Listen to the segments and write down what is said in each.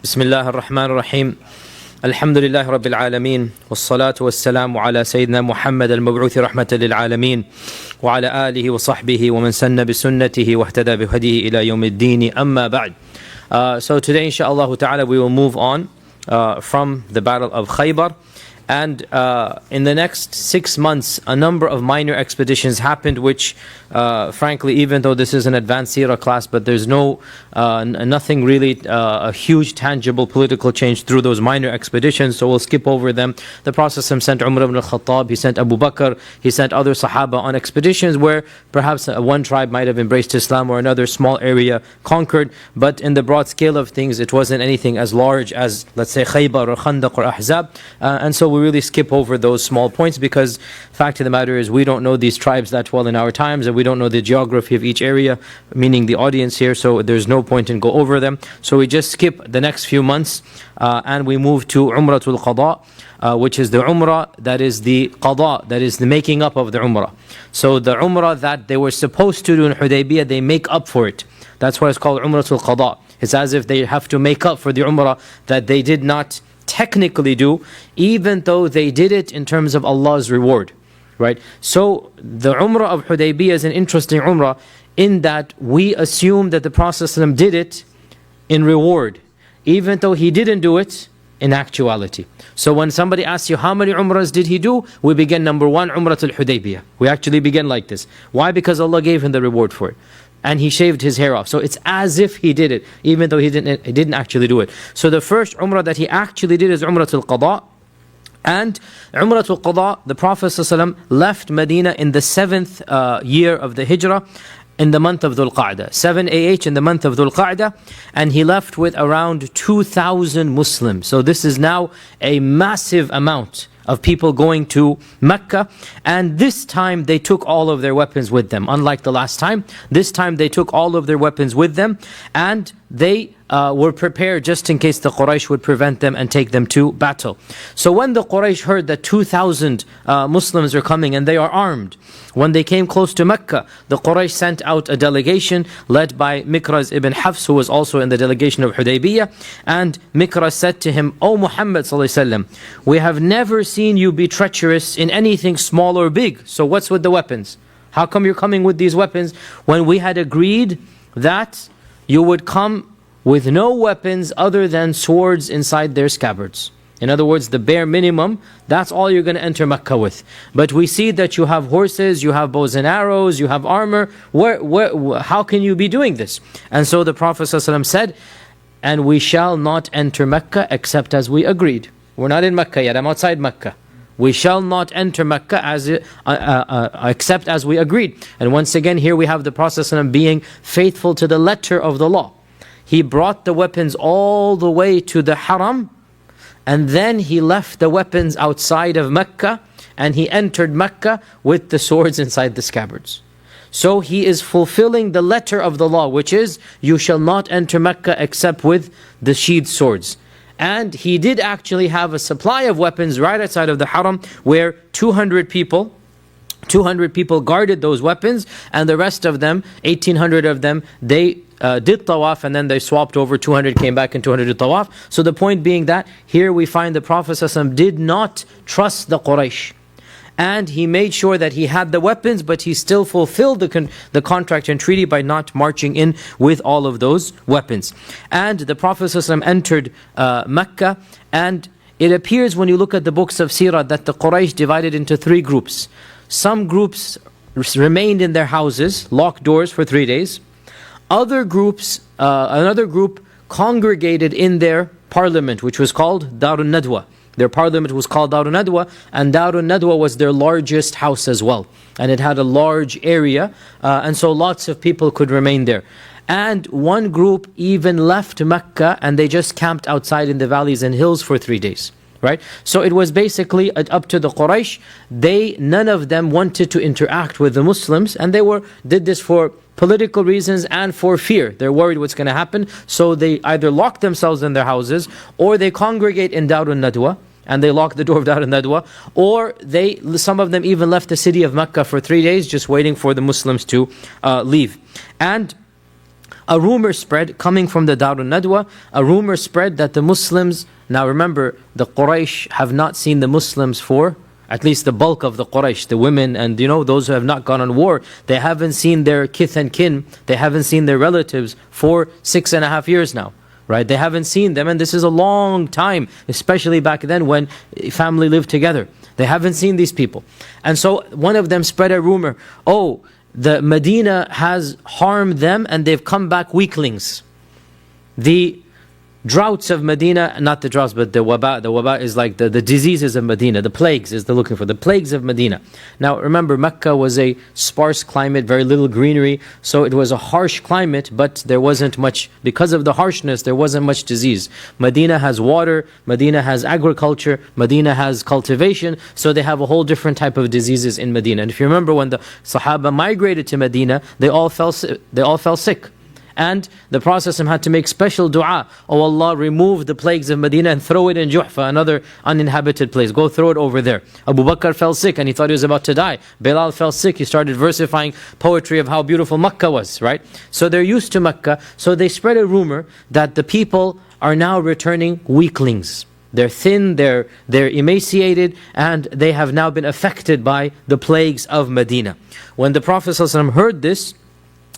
بسم الله الرحمن الرحيم الحمد لله رب العالمين والصلاة والسلام على سيدنا محمد المبعوث رحمة للعالمين وعلى آله وصحبه ومن سن بسنته واهتدى بهديه إلى يوم الدين أما بعد. So today inshallah ta'ala we will move on from the battle of Khaybar. And in the next 6 months, a number of minor expeditions happened, which, frankly, even though this is an advanced seerah class, but there's nothing really a huge, tangible political change through those minor expeditions. So we'll skip over them. The Prophet sent Umar ibn al-Khattab, he sent Abu Bakr, he sent other Sahaba on expeditions where perhaps one tribe might have embraced Islam or another small area conquered. But in the broad scale of things, it wasn't anything as large as, let's say, Khaybar or Khandaq or Ahzab. And so we really skip over those small points because fact of the matter is we don't know these tribes that well in our times, and we don't know the geography of each area, meaning the audience here, so there's no point in go over them. So we just skip the next few months and we move to Umratul Qada, which is the Umrah that is the Qada, that is the making up of the Umrah. So the Umrah that they were supposed to do in Hudaybiyah, they make up for it. That's why it's called Umratul Qada. It's as if they have to make up for the Umrah that they did not technically do, even though they did it in terms of Allah's reward, right? So the Umrah of Hudaybiyah is an interesting Umrah in that we assume that the Prophet ﷺ did it in reward, even though he didn't do it in actuality. So when somebody asks you how many Umrahs did he do, we begin number 1, Umratul Hudaybiyah. We actually begin like this. Why? Because Allah gave him the reward for it. And he shaved his hair off. So it's as if he did it, even though he didn't actually do it. So the first Umrah that he actually did is Umratul Qada. And Umratul Qada, the Prophet ﷺ left Medina in the 7th year of the Hijrah, in the month of Dhul Qa'dah, 7 AH in the month of Dhul Qa'dah, and he left with around 2,000 Muslims. So this is now a massive amount of people going to Mecca, and this time they took all of their weapons with them. Unlike the last time, this time they took all of their weapons with them, and they were prepared just in case the Quraysh would prevent them and take them to battle. So when the Quraysh heard that 2,000 Muslims are coming and they are armed, when they came close to Mecca, the Quraysh sent out a delegation led by Mikraz ibn Hafs, who was also in the delegation of Hudaybiyah. And Mikraz said to him, "O Muhammad sallallahu alaihi wasallam, we have never seen you be treacherous in anything small or big. So what's with the weapons? How come you're coming with these weapons when we had agreed that you would come with no weapons other than swords inside their scabbards?" In other words, the bare minimum, that's all you're going to enter Mecca with. But we see that you have horses, you have bows and arrows, you have armor. How can you be doing this? And so the Prophet ﷺ said, "And we shall not enter Mecca except as we agreed." We're not in Mecca yet, I'm outside Mecca. We shall not enter Mecca except as we agreed. And once again, here we have the Prophet ﷺ being faithful to the letter of the law. He brought the weapons all the way to the Haram, and then he left the weapons outside of Mecca, and he entered Mecca with the swords inside the scabbards. So he is fulfilling the letter of the law, which is, you shall not enter Mecca except with the sheathed swords. And he did actually have a supply of weapons right outside of the Haram, where 200 people guarded those weapons, and the rest of them, 1,800 of them, they did tawaf, and then they swapped over, 200 came back and 200 did tawaf. So the point being that here we find the Prophet ﷺ did not trust the Quraysh, and he made sure that he had the weapons, but he still fulfilled the contract and treaty by not marching in with all of those weapons. And the Prophet ﷺ entered Mecca, and it appears when you look at the books of Sirah that the Quraysh divided into 3 groups. Some groups remained in their houses, locked doors for 3 days. Another group congregated in their parliament, which was called Darun Nadwa. Their parliament was called Darun Nadwa, and Darun Nadwa was their largest house as well. And it had a large area, and so lots of people could remain there. And one group even left Mecca, and they just camped outside in the valleys and hills for 3 days. Right? So it was basically up to the Quraysh. None of them wanted to interact with the Muslims, and they did this for political reasons and for fear. They're worried what's going to happen. So they either lock themselves in their houses, or they congregate in Darun Nadwa, and they lock the door of Darun Nadwa, or some of them even left the city of Mecca for 3 days, just waiting for the Muslims to leave. And a rumor spread coming from the Darun Nadwa, a rumor spread that the Muslims, now remember, the Quraysh have not seen the Muslims for, at least the bulk of the Quraysh, the women and those who have not gone on war, they haven't seen their kith and kin, they haven't seen their relatives for 6.5 years now. Right? They haven't seen them, and this is a long time, especially back then when family lived together. They haven't seen these people. And so one of them spread a rumor, oh, the Medina has harmed them and they've come back weaklings. The droughts of Medina, not the droughts, but the waba is like the diseases of Medina, the plagues is they're looking for, the plagues of Medina. Now remember, Mecca was a sparse climate, very little greenery, so it was a harsh climate, but there wasn't much, because of the harshness, there wasn't much disease. Medina has water, Medina has agriculture, Medina has cultivation, so they have a whole different type of diseases in Medina. And if you remember, when the Sahaba migrated to Medina, they all fell sick. And the Prophet had to make special dua. Oh Allah, remove the plagues of Medina and throw it in Juhfa, another uninhabited place. Go throw it over there. Abu Bakr fell sick and he thought he was about to die. Bilal fell sick. He started versifying poetry of how beautiful Makkah was, right? So they're used to Makkah. So they spread a rumor that the people are now returning weaklings. They're thin, they're emaciated, and they have now been affected by the plagues of Medina. When the Prophet ﷺ heard this,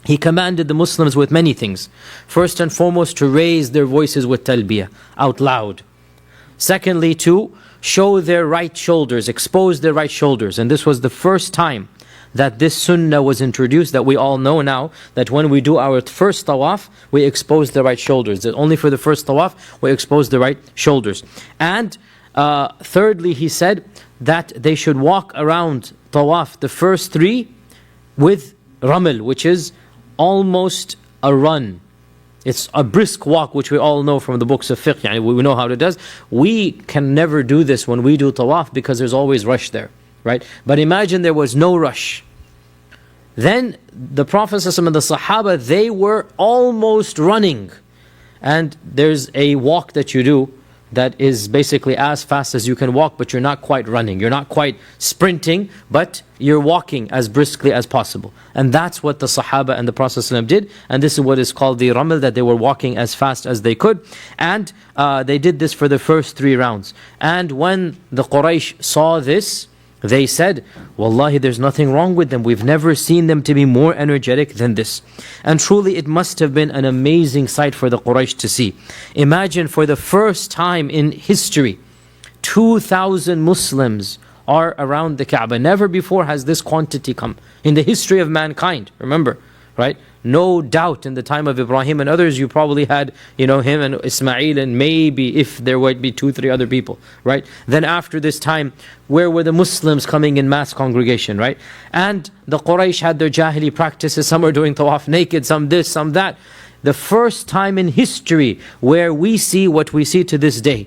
he commanded the Muslims with many things. First and foremost, to raise their voices with talbiyah, out loud. Secondly, to show their right shoulders, expose their right shoulders. And this was the first time that this sunnah was introduced, that we all know now, that when we do our first tawaf, we expose the right shoulders. That only for the first tawaf, we expose the right shoulders. And thirdly, he said that they should walk around tawaf, the first three, with raml, which is almost a run. It's a brisk walk, which we all know from the books of fiqh. We know how it does. We can never do this when we do tawaf because there's always rush there, right? But imagine there was no rush. Then the Prophet ﷺ and the Sahaba, they were almost running. And there's a walk that you do that is basically as fast as you can walk, but you're not quite running. You're not quite sprinting, but you're walking as briskly as possible. And that's what the Sahaba and the Prophet ﷺ did. And this is what is called the raml, that they were walking as fast as they could. And they did this for the first 3 rounds. And when the Quraysh saw this, they said, Wallahi, there's nothing wrong with them. We've never seen them to be more energetic than this. And truly, it must have been an amazing sight for the Quraysh to see. Imagine, for the first time in history, 2,000 Muslims are around the Kaaba. Never before has this quantity come in the history of mankind. Remember, right? No doubt in the time of Ibrahim and others, you probably had, him and Ismail, and maybe if there would be 2-3 other people, right? Then after this time, where were the Muslims coming in mass congregation, right? And the Quraysh had their Jahili practices. Some were doing tawaf naked, some this, some that. The first time in history where we see what we see to this day.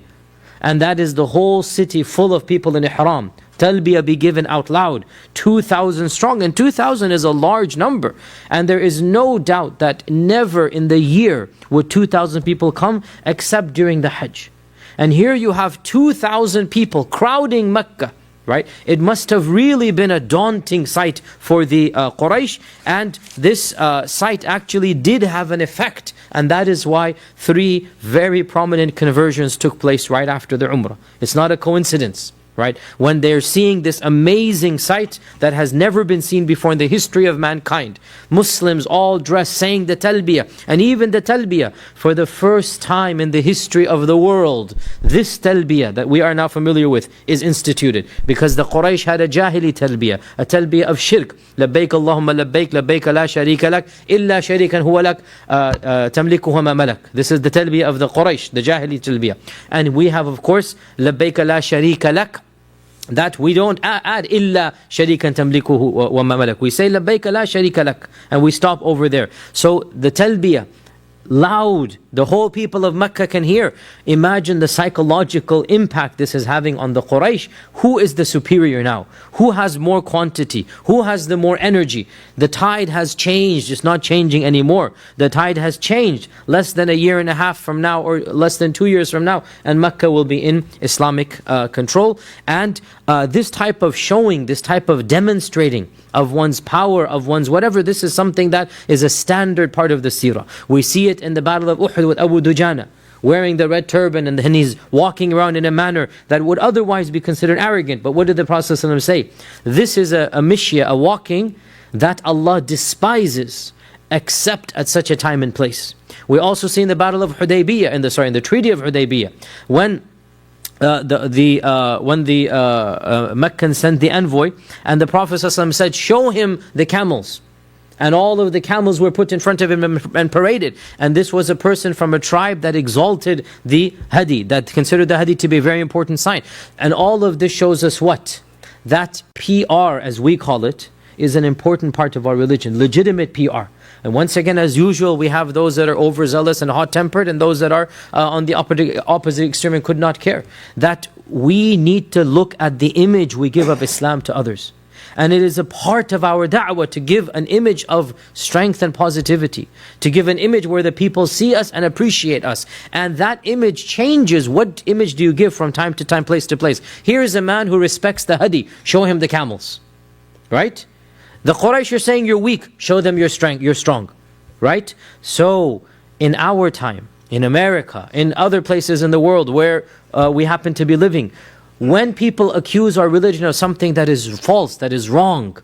And that is the whole city full of people in ihram. Talbiyah be given out loud, 2,000 strong, and 2,000 is a large number. And there is no doubt that never in the year would 2,000 people come except during the Hajj. And here you have 2,000 people crowding Mecca, right? It must have really been a daunting sight for the Quraysh, and this sight actually did have an effect. And that is why 3 very prominent conversions took place right after the Umrah. It's not a coincidence. Right? When they're seeing this amazing sight that has never been seen before in the history of mankind. Muslims all dressed, saying the talbiyah. And even the talbiyah, for the first time in the history of the world, this talbiyah that we are now familiar with is instituted. Because the Quraysh had a jahili talbiyah, a talbiyah of shirk. لبيك اللهم لبيك لبيك لا شريك لك إلا شريكا هو لك تملكه ما ملك. This is the talbiyah of the Quraysh, the jahili talbiyah. And we have, of course, لبيك لا شريك لك. That we don't add إلا شريكا تملكه وما ملك. We say لبيك لا شريك لك, and we stop over there. So the talbiyah, loud, The whole people of Mecca can hear. Imagine the psychological impact this is having on the Quraysh. Who is the superior now? Who has more quantity? Who has the more energy? The tide has changed. It's not changing anymore. The tide has changed. Less than a year and a half from now, or less than 2 years from now, and Mecca will be in Islamic control. And this type of showing, this type of demonstrating of one's power, of one's whatever, this is something that is a standard part of the seerah. We see it in the Battle of Uhud with Abu Dujana, wearing the red turban, and then he's walking around in a manner that would otherwise be considered arrogant. But what did the Prophet ﷺ say? This is a mishya, a walking that Allah despises, except at such a time and place. We also see in the Battle of Hudaybiyah, in the Treaty of Hudaybiyah, when the Meccans sent the envoy, and the Prophet ﷺ said, show him the camels. And all of the camels were put in front of him and paraded. And this was a person from a tribe that exalted the hadi, that considered the hadi to be a very important sign. And all of this shows us what? That PR, as we call it, is an important part of our religion. Legitimate PR. And once again, as usual, we have those that are overzealous and hot-tempered, and those that are on the opposite extreme and could not care. That we need to look at the image we give of Islam to others. And it is a part of our da'wah to give an image of strength and positivity. To give an image where the people see us and appreciate us. And that image changes. What image do you give from time to time, place to place? Here is a man who respects the hadi. Show him the camels. Right? The Quraysh are saying you're weak. Show them your strength. You're strong. Right? So, in our time, in America, in other places in the world where we happen to be living, when people accuse our religion of something that is false, that is wrong,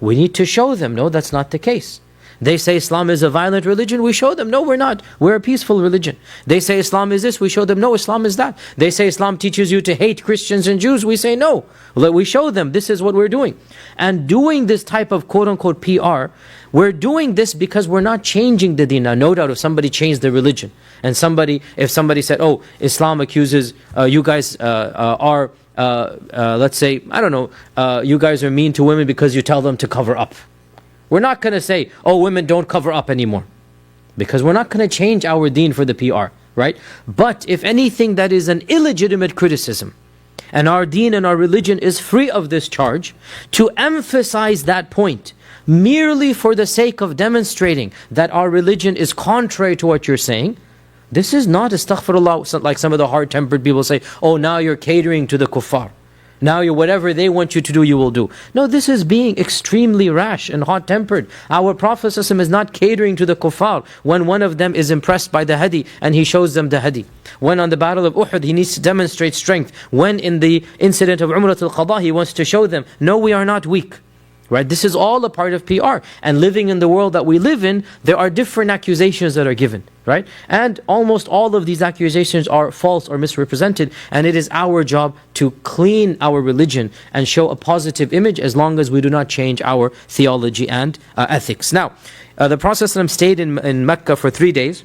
we need to show them, no, that's not the case. They say Islam is a violent religion, we show them, no, we're not. We're a peaceful religion. They say Islam is this, we show them, no, Islam is that. They say Islam teaches you to hate Christians and Jews, we say no. We show them, this is what we're doing. And doing this type of quote-unquote PR, we're doing this because we're not changing the deen. Now, no doubt if somebody changed the religion, and if somebody said, oh, Islam accuses, you guys are, let's say, I don't know, you guys are mean to women because you tell them to cover up. We're not going to say, oh, women don't cover up anymore. Because we're not going to change our deen for the PR, right? But if anything that is an illegitimate criticism, and our deen and our religion is free of this charge, to emphasize that point, merely for the sake of demonstrating that our religion is contrary to what you're saying, this is not astaghfirullah, like some of the hard-tempered people say, oh, now you're catering to the kuffar. Now you're whatever they want you to do, you will do. No, this is being extremely rash and hot-tempered. Our Prophet ﷺ is not catering to the kuffar when one of them is impressed by the hadi and he shows them the hadi. When on the Battle of Uhud, he needs to demonstrate strength. When in the incident of Umrah al-Qadha, he wants to show them, no, we are not weak. Right? This is all a part of PR. And living in the world that we live in, there are different accusations that are given. Right? And almost all of these accusations are false or misrepresented. And it is our job to clean our religion and show a positive image as long as we do not change our theology and ethics. Now, the Prophet ﷺ stayed in Mecca for 3 days.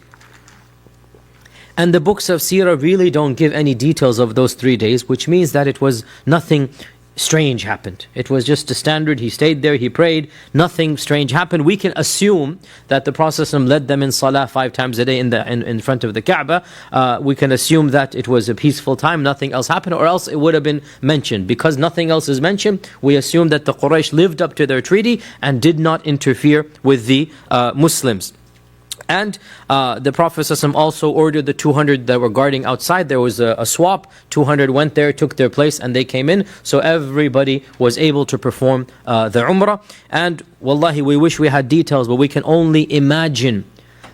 And the books of Seerah really don't give any details of those 3 days, which means that it was nothing strange happened. It was just a standard. He stayed there, he prayed, nothing strange happened. We can assume that the Prophet ﷺ led them in salah 5 times a day in front of the Kaaba. We can assume that it was a peaceful time, nothing else happened, or else it would have been mentioned. Because nothing else is mentioned, we assume that the Quraysh lived up to their treaty and did not interfere with the Muslims. And the Prophet ﷺ also ordered the 200 that were guarding outside. There was a swap. 200 went there, took their place, and they came in. So everybody was able to perform the Umrah. And wallahi, we wish we had details, but we can only imagine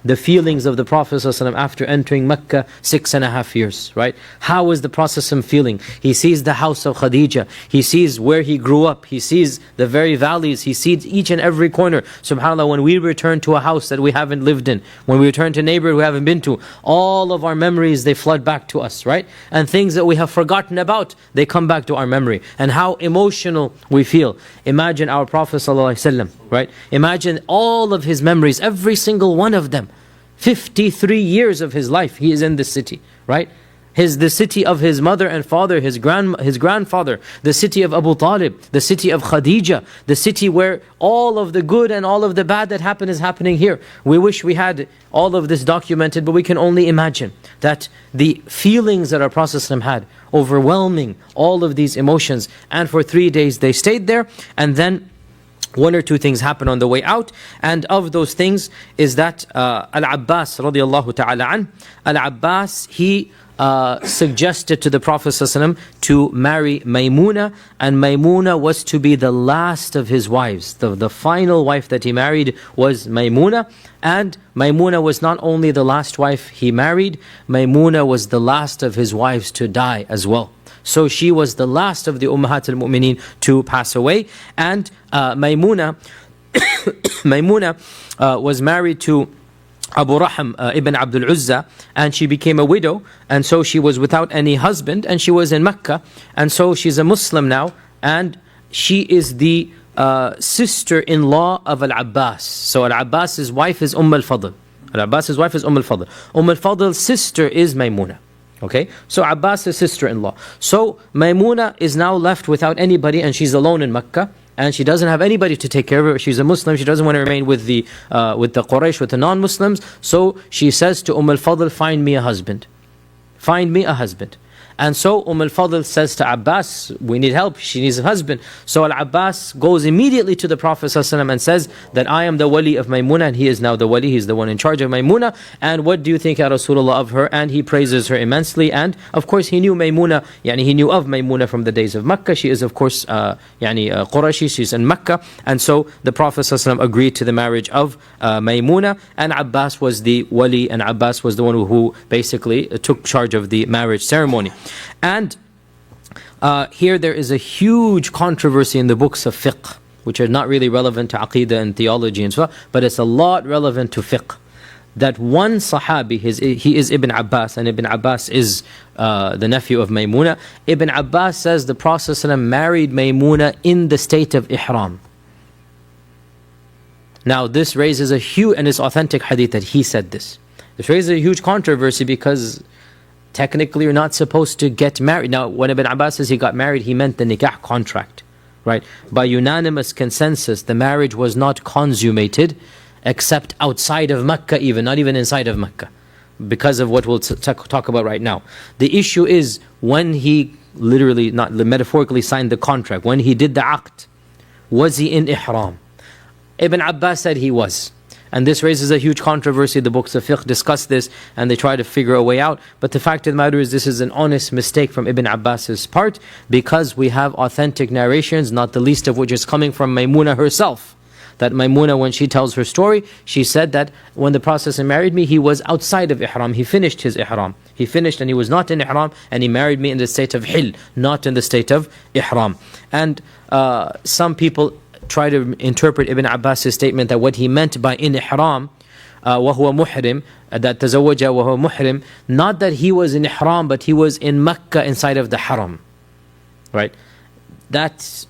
the feelings of the Prophet ﷺ after entering Mecca 6.5 years, right? How is the Prophet ﷺ feeling? He sees the house of Khadija. He sees where he grew up. He sees the very valleys. He sees each and every corner. SubhanAllah, when we return to a house that we haven't lived in, when we return to a neighborhood we haven't been to, all of our memories, they flood back to us, right? And things that we have forgotten about, they come back to our memory. And how emotional we feel. Imagine our Prophet ﷺ, right? Imagine all of his memories, every single one of them. 53 years of his life, he is in this city, right? the city of his mother and father, his grandfather, the city of Abu Talib, the city of Khadija, the city where all of the good and all of the bad that happened is happening here. We wish we had all of this documented, but we can only imagine that the feelings that our Prophet had, overwhelming all of these emotions, and for 3 days they stayed there, and then one or two things happen on the way out, and of those things is that Al-Abbas radiallahu ta'ala an, Al-Abbas, he suggested to the Prophet ﷺ to marry Maymuna, and Maymuna was to be the last of his wives. The final wife that he married was Maymuna, and Maymuna was not only the last wife he married, Maymuna was the last of his wives to die as well. So she was the last of the Ummahat al-Mu'mineen to pass away. And Maymuna was married to Abu Raham ibn Abdul Uzza, and she became a widow, and so she was without any husband, and she was in Mecca, and so she's a Muslim now, and she is the sister-in-law of Al-Abbas. So Al-Abbas's wife is Al-Fadl. Al-Abbas's wife is Al-Fadl. Al-Fadl's sister is Maymuna. Okay, so Abbas's sister-in-law. So Maymuna is now left without anybody, and she's alone in Mecca, and she doesn't have anybody to take care of her. She's a Muslim. She doesn't want to remain with the Quraysh, with the non-Muslims. So she says to al-Fadl, find me a husband. Find me a husband. And so al-Fadl says to Abbas, we need help, she needs a husband. So Al-Abbas goes immediately to the Prophet ﷺ and says that I am the wali of Maymuna, and he is now the wali, he's the one in charge of Maymuna. And what do you think, Ya Rasulullah, of her? And he praises her immensely. And of course he knew Maymuna, he knew of Maymuna from the days of Mecca. She is of course Qurashi, she's in Mecca. And so the Prophet ﷺ agreed to the marriage of Maymuna, and Abbas was the wali, and Abbas was the one who basically took charge of the marriage ceremony. And here there is a huge controversy in the books of fiqh, which are not really relevant to aqidah and theology and so on, but it's a lot relevant to fiqh. That one Sahabi, he is Ibn Abbas, and Ibn Abbas is the nephew of Maymuna. Ibn Abbas says the Prophet ﷺ married Maymuna in the state of ihram. Now this raises a huge, and it's authentic hadith that he said this. This raises a huge controversy because technically you're not supposed to get married. Now when Ibn Abbas says he got married, he meant the nikah contract, right? By unanimous consensus, the marriage was not consummated except outside of Mecca, not even inside of Mecca, because of what we'll talk about right now. The issue is when he literally, not metaphorically, signed the contract, when he did the aqd, was he in ihram? Ibn Abbas said he was. And this raises a huge controversy. The books of fiqh discuss this, and they try to figure a way out. But the fact of the matter is, this is an honest mistake from Ibn Abbas's part, because we have authentic narrations, not the least of which is coming from Maymuna herself. That Maymuna, when she tells her story, she said that when the Prophet married me, he was outside of ihram. He finished his ihram. He finished and he was not in ihram, and he married me in the state of hil, not in the state of ihram. And some people try to interpret Ibn Abbas's statement that what he meant by in ihram, وَهُوَ مُحْرِم, that تَزَوَّجَ وَهُوَ مُحْرِم, not that he was in ihram, but he was in Mecca inside of the haram. Right? That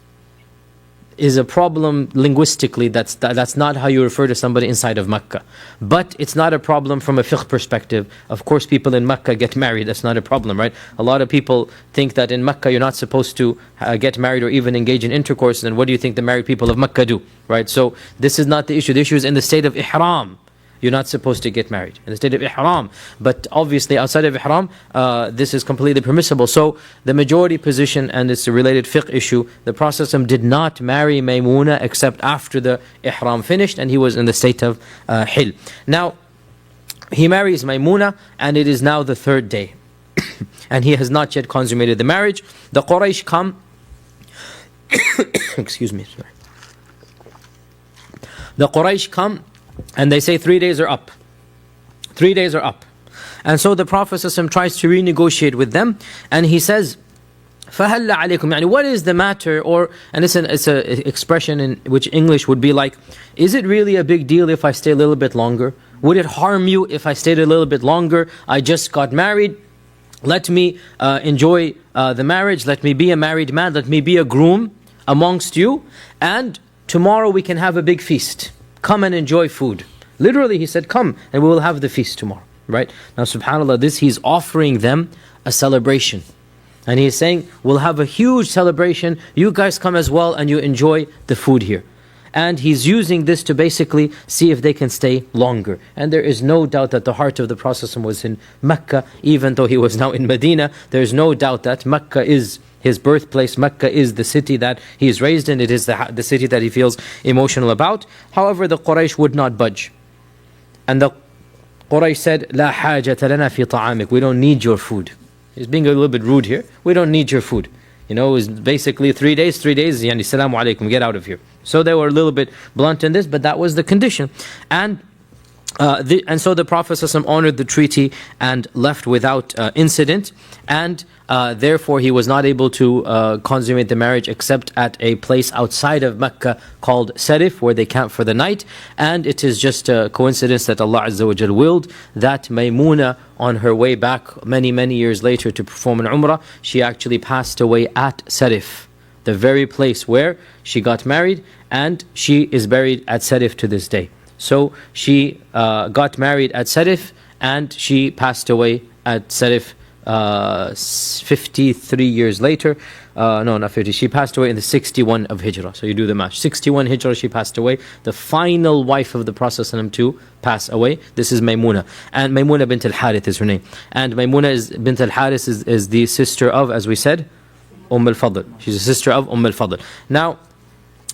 is a problem linguistically. That's not how you refer to somebody inside of Mecca. But it's not a problem from a fiqh perspective. Of course people in Mecca get married, that's not a problem, right? A lot of people think that in Mecca you're not supposed to get married or even engage in intercourse, and what do you think the married people of Mecca do, right? So this is not the issue. The issue is in the state of ihram. You're not supposed to get married in the state of ihram. But obviously outside of ihram, this is completely permissible. So the majority position, and it's a related fiqh issue, the Prophet did not marry Maymuna except after the ihram finished, and he was in the state of hil. Now, he marries Maymuna, and it is now the third day. And he has not yet consummated the marriage. The Quraysh come... Excuse me, sorry. The Quraysh come, and they say 3 days are up. 3 days are up. And so the Prophet ﷺ tries to renegotiate with them, and he says, فَهَلَّ عَلَيْكُمْ, what is the matter? And it's an expression in which English would be like, is it really a big deal if I stay a little bit longer? Would it harm you if I stayed a little bit longer? I just got married. Let me enjoy the marriage. Let me be a married man. Let me be a groom amongst you. And tomorrow we can have a big feast. Come and enjoy food. Literally he said, come and we will have the feast tomorrow. Right? Now subhanAllah, this he's offering them a celebration. And he's saying, we'll have a huge celebration. You guys come as well and you enjoy the food here. And he's using this to basically see if they can stay longer. And there is no doubt that the heart of the Prophet was in Mecca, even though he was now in Medina. There's no doubt that Mecca is his birthplace. Mecca is the city that he is raised in. It is the city that he feels emotional about. However, the Quraysh would not budge. And the Quraysh said, لا حاجة لنا في طعامك. We don't need your food. He's being a little bit rude here. We don't need your food. You know, it was basically 3 days, yani salamu alaikum, get out of here. So they were a little bit blunt in this, but that was the condition. And so the Prophet ﷺ honored the treaty and left without incident. And therefore he was not able to consummate the marriage except at a place outside of Mecca called Sarif, where they camp for the night. And it is just a coincidence that Allah Azza wa Jal willed that Maymuna, on her way back many years later to perform an Umrah, she actually passed away at Sarif, the very place where she got married, and she is buried at Sarif to this day. So she got married at Sarif and she passed away at Sarif 53 years later. No, not 50. She passed away in the 61 of Hijrah. So you do the math. 61 Hijrah she passed away. The final wife of the Prophet ﷺ to pass away. This is Maymuna. And Maymuna bint al-Harith is her name. And Maymuna bint al-Harith is the sister of, as we said, al-Fadl. She's a sister of al-Fadl. Now,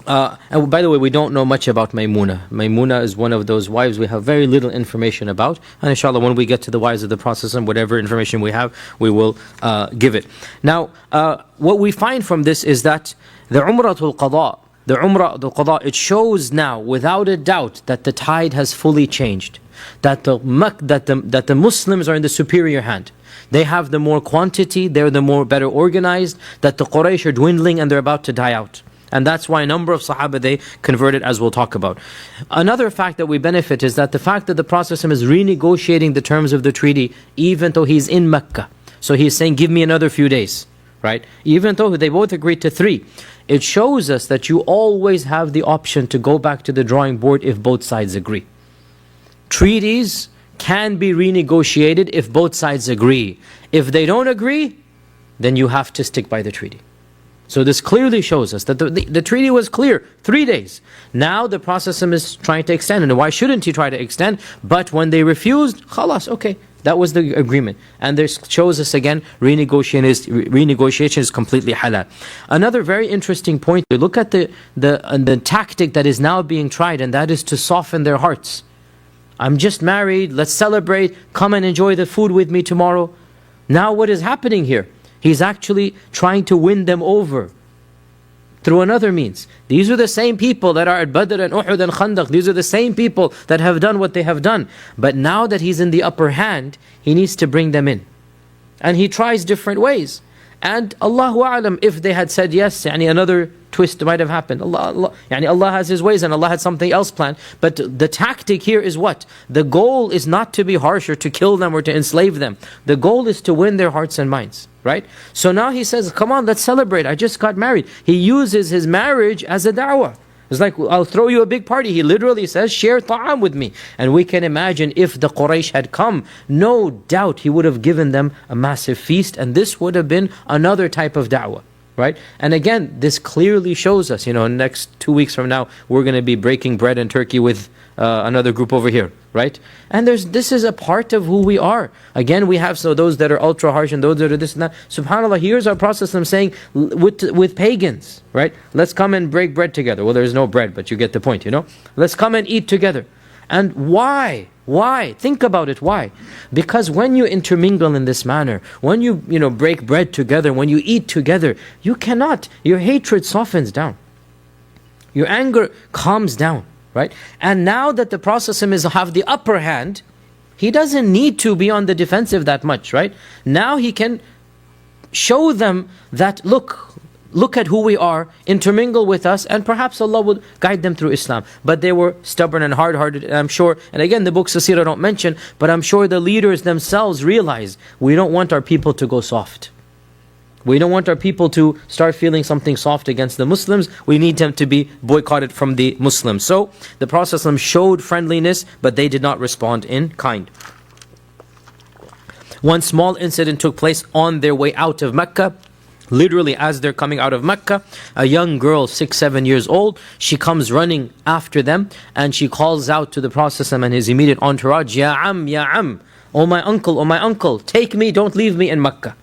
and by the way, we don't know much about Maymuna. Maymuna is one of those wives we have very little information about. And inshallah, when we get to the wives of the Prophet, and whatever information we have, we will give it. Now, what we find from this is that the Umratul Qada, it shows now, without a doubt, that the tide has fully changed. That the Muslims are in the superior hand. They have the more quantity, they're the more better organized, that the Quraysh are dwindling and they're about to die out. And that's why a number of Sahaba, they converted, as we'll talk about. Another fact that we benefit is that the fact that the Prophet is renegotiating the terms of the treaty, even though he's in Mecca. So he's saying, give me another few days, right? Even though they both agreed to 3. It shows us that you always have the option to go back to the drawing board if both sides agree. Treaties can be renegotiated if both sides agree. If they don't agree, then you have to stick by the treaty. So this clearly shows us that the treaty was clear, 3 days. Now the Prophet is trying to extend, and why shouldn't he try to extend? But when they refused, khalas, okay, that was the agreement. And this shows us again, renegotiation is completely halal. Another very interesting point, look at the tactic that is now being tried, and that is to soften their hearts. I'm just married, let's celebrate, come and enjoy the food with me tomorrow. Now what is happening here? He's actually trying to win them over through another means. These are the same people that are at Badr and Uhud and Khandaq. These are the same people that have done what they have done. But now that he's in the upper hand, he needs to bring them in. And he tries different ways. And Allahu A'lam, if they had said yes, another twist might have happened. Allah has His ways and Allah had something else planned. But the tactic here is what? The goal is not to be harsh or to kill them or to enslave them. The goal is to win their hearts and minds. Right? So now he says, come on, let's celebrate. I just got married. He uses his marriage as a da'wah. It's like, I'll throw you a big party. He literally says, share ta'am with me. And we can imagine if the Quraysh had come, no doubt he would have given them a massive feast. And this would have been another type of da'wah. Right? And again, this clearly shows us, next 2 weeks from now, we're going to be breaking bread and turkey with another group over here. Right? And this is a part of who we are. Again, we have those that are ultra harsh and those that are this and that. SubhanAllah, here's our Prophet saying with pagans, right? Let's come and break bread together. Well, there's no bread, but you get the point, Let's come and eat together. And why? Why? Think about it. Why? Because when you intermingle in this manner, when you break bread together, when you eat together, you cannot. Your hatred softens down. Your anger calms down. Right? And now that the Prophet have the upper hand, he doesn't need to be on the defensive that much, right? Now he can show them that, look at who we are, intermingle with us, and perhaps Allah would guide them through Islam. But they were stubborn and hard-hearted, and I'm sure, and again, the books of Seerah don't mention, but I'm sure the leaders themselves realize, we don't want our people to go soft. We don't want our people to start feeling something soft against the Muslims. We need them to be boycotted from the Muslims. So the Prophet ﷺ showed friendliness, but they did not respond in kind. One small incident took place on their way out of Mecca. Literally, as they're coming out of Mecca, a young girl, 6, 7 years old, she comes running after them and she calls out to the Prophet and his immediate entourage, Ya Am, oh my uncle, take me, don't leave me in Mecca.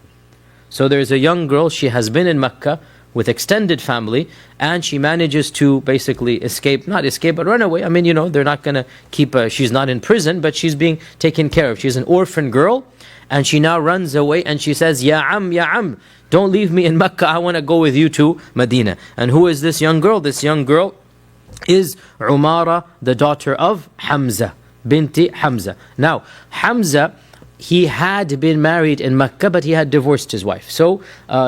So there's a young girl, she has been in Mecca with extended family, and she manages to basically not escape, but run away. I mean, they're not going to keep her, she's not in prison, but she's being taken care of. She's an orphan girl, and she now runs away and she says, Ya Am, don't leave me in Mecca, I want to go with you to Medina. And who is this young girl? This young girl is Umara, the daughter of Hamza, binti Hamza. Now, Hamza, he had been married in Mecca, but he had divorced his wife. So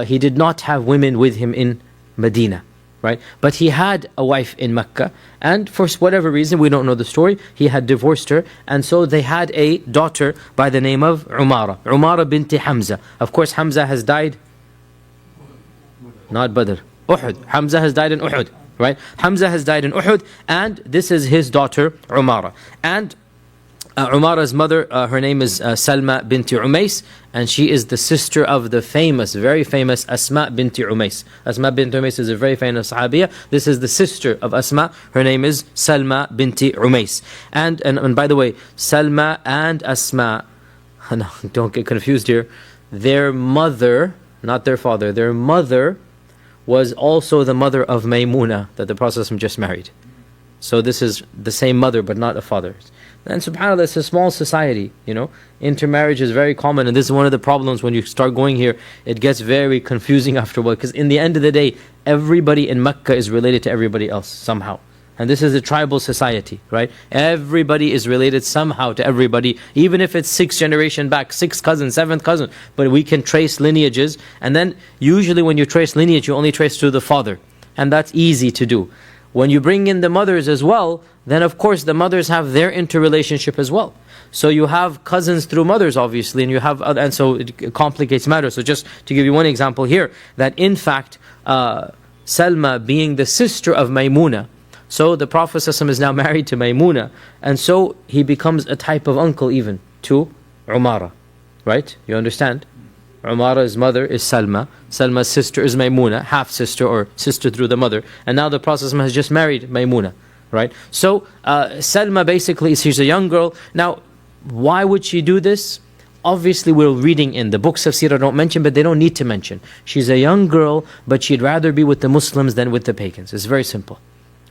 he did not have women with him in Medina, right? But he had a wife in Mecca, and for whatever reason, we don't know the story, he had divorced her, and so they had a daughter by the name of Umara binti Hamza. Of course, Hamza has died, not Badr, Uhud. Hamza has died in Uhud, right? Hamza has died in Uhud, and this is his daughter, Umara. And Umara's mother, her name is Salma binti Umays, and she is the sister of the very famous Asma binti Umays. Asma binti Umays is a very famous Sahabiya. This is the sister of Asma. Her name is Salma binti Umays. And by the way, Salma and Asma, no, don't get confused here, their mother, not their father, their mother was also the mother of Maymuna that the Prophet just married. So this is the same mother but not a father. And subhanAllah, it's a small society, intermarriage is very common, and this is one of the problems when you start going here. It gets very confusing after a while, because in the end of the day, everybody in Mecca is related to everybody else somehow. And this is a tribal society, right? Everybody is related somehow to everybody, even if it's 6th generation back, 6th cousin, 7th cousin, but we can trace lineages. And then usually when you trace lineage, you only trace to the father, and that's easy to do. When you bring in the mothers as well, then of course the mothers have their interrelationship as well. So you have cousins through mothers, obviously, and so it complicates matters. So just to give you one example here, that in fact, Salma being the sister of Maymuna, so the Prophet ﷺ is now married to Maymuna, and so he becomes a type of uncle even to Umara, right? You understand? Umara's mother is Salma. Salma's sister is Maymuna, half-sister or sister through the mother. And now the Prophet has just married Maymuna, right? So Salma basically, she's a young girl. Now, why would she do this? Obviously, we're reading in the books of Seerah don't mention, but they don't need to mention. She's a young girl, but she'd rather be with the Muslims than with the pagans. It's very simple.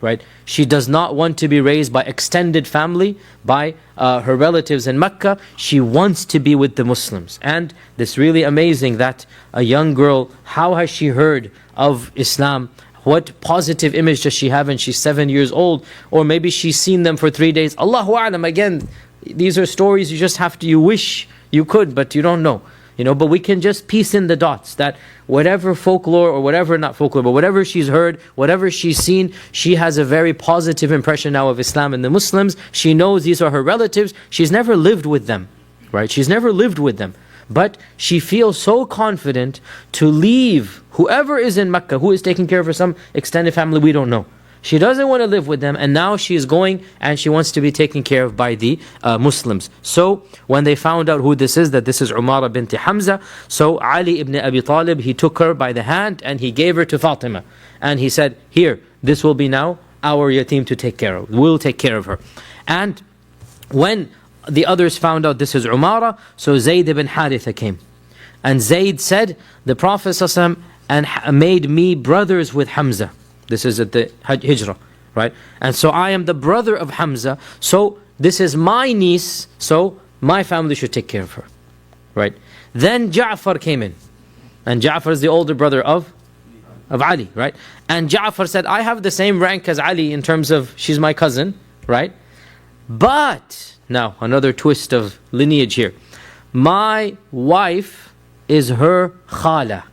Right? She does not want to be raised by extended family, by her relatives in Mecca. She wants to be with the Muslims. And it's really amazing that a young girl, how has she heard of Islam? What positive image does she have? And she's 7 years old, or maybe she's seen them for 3 days. Allahu A'lam. Again, these are stories you wish you could, but you don't know. But we can just piece in the dots that whatever folklore or whatever, not folklore, but whatever she's heard, whatever she's seen, she has a very positive impression now of Islam and the Muslims. She knows these are her relatives. She's never lived with them, right? She's never lived with them. But she feels so confident to leave whoever is in Mecca, who is taking care of her, some extended family, we don't know. She doesn't want to live with them, and now she is going and she wants to be taken care of by the Muslims. So when they found out who this is, that this is Umara binti Hamza, so Ali ibn Abi Talib, he took her by the hand and he gave her to Fatima. And he said, here, this will be now our yatim to take care of. We'll take care of her. And when the others found out this is Umara, so Zayd ibn Haritha came. And Zayd said, the Prophet ﷺ and made me brothers with Hamza. This is at the Hijrah, right? And so I am the brother of Hamza, so this is my niece, so my family should take care of her, right? Then Ja'far came in, and Ja'far is the older brother of Ali, right? And Ja'far said, I have the same rank as Ali in terms of, she's my cousin, right? But, now another twist of lineage here, my wife is her khala.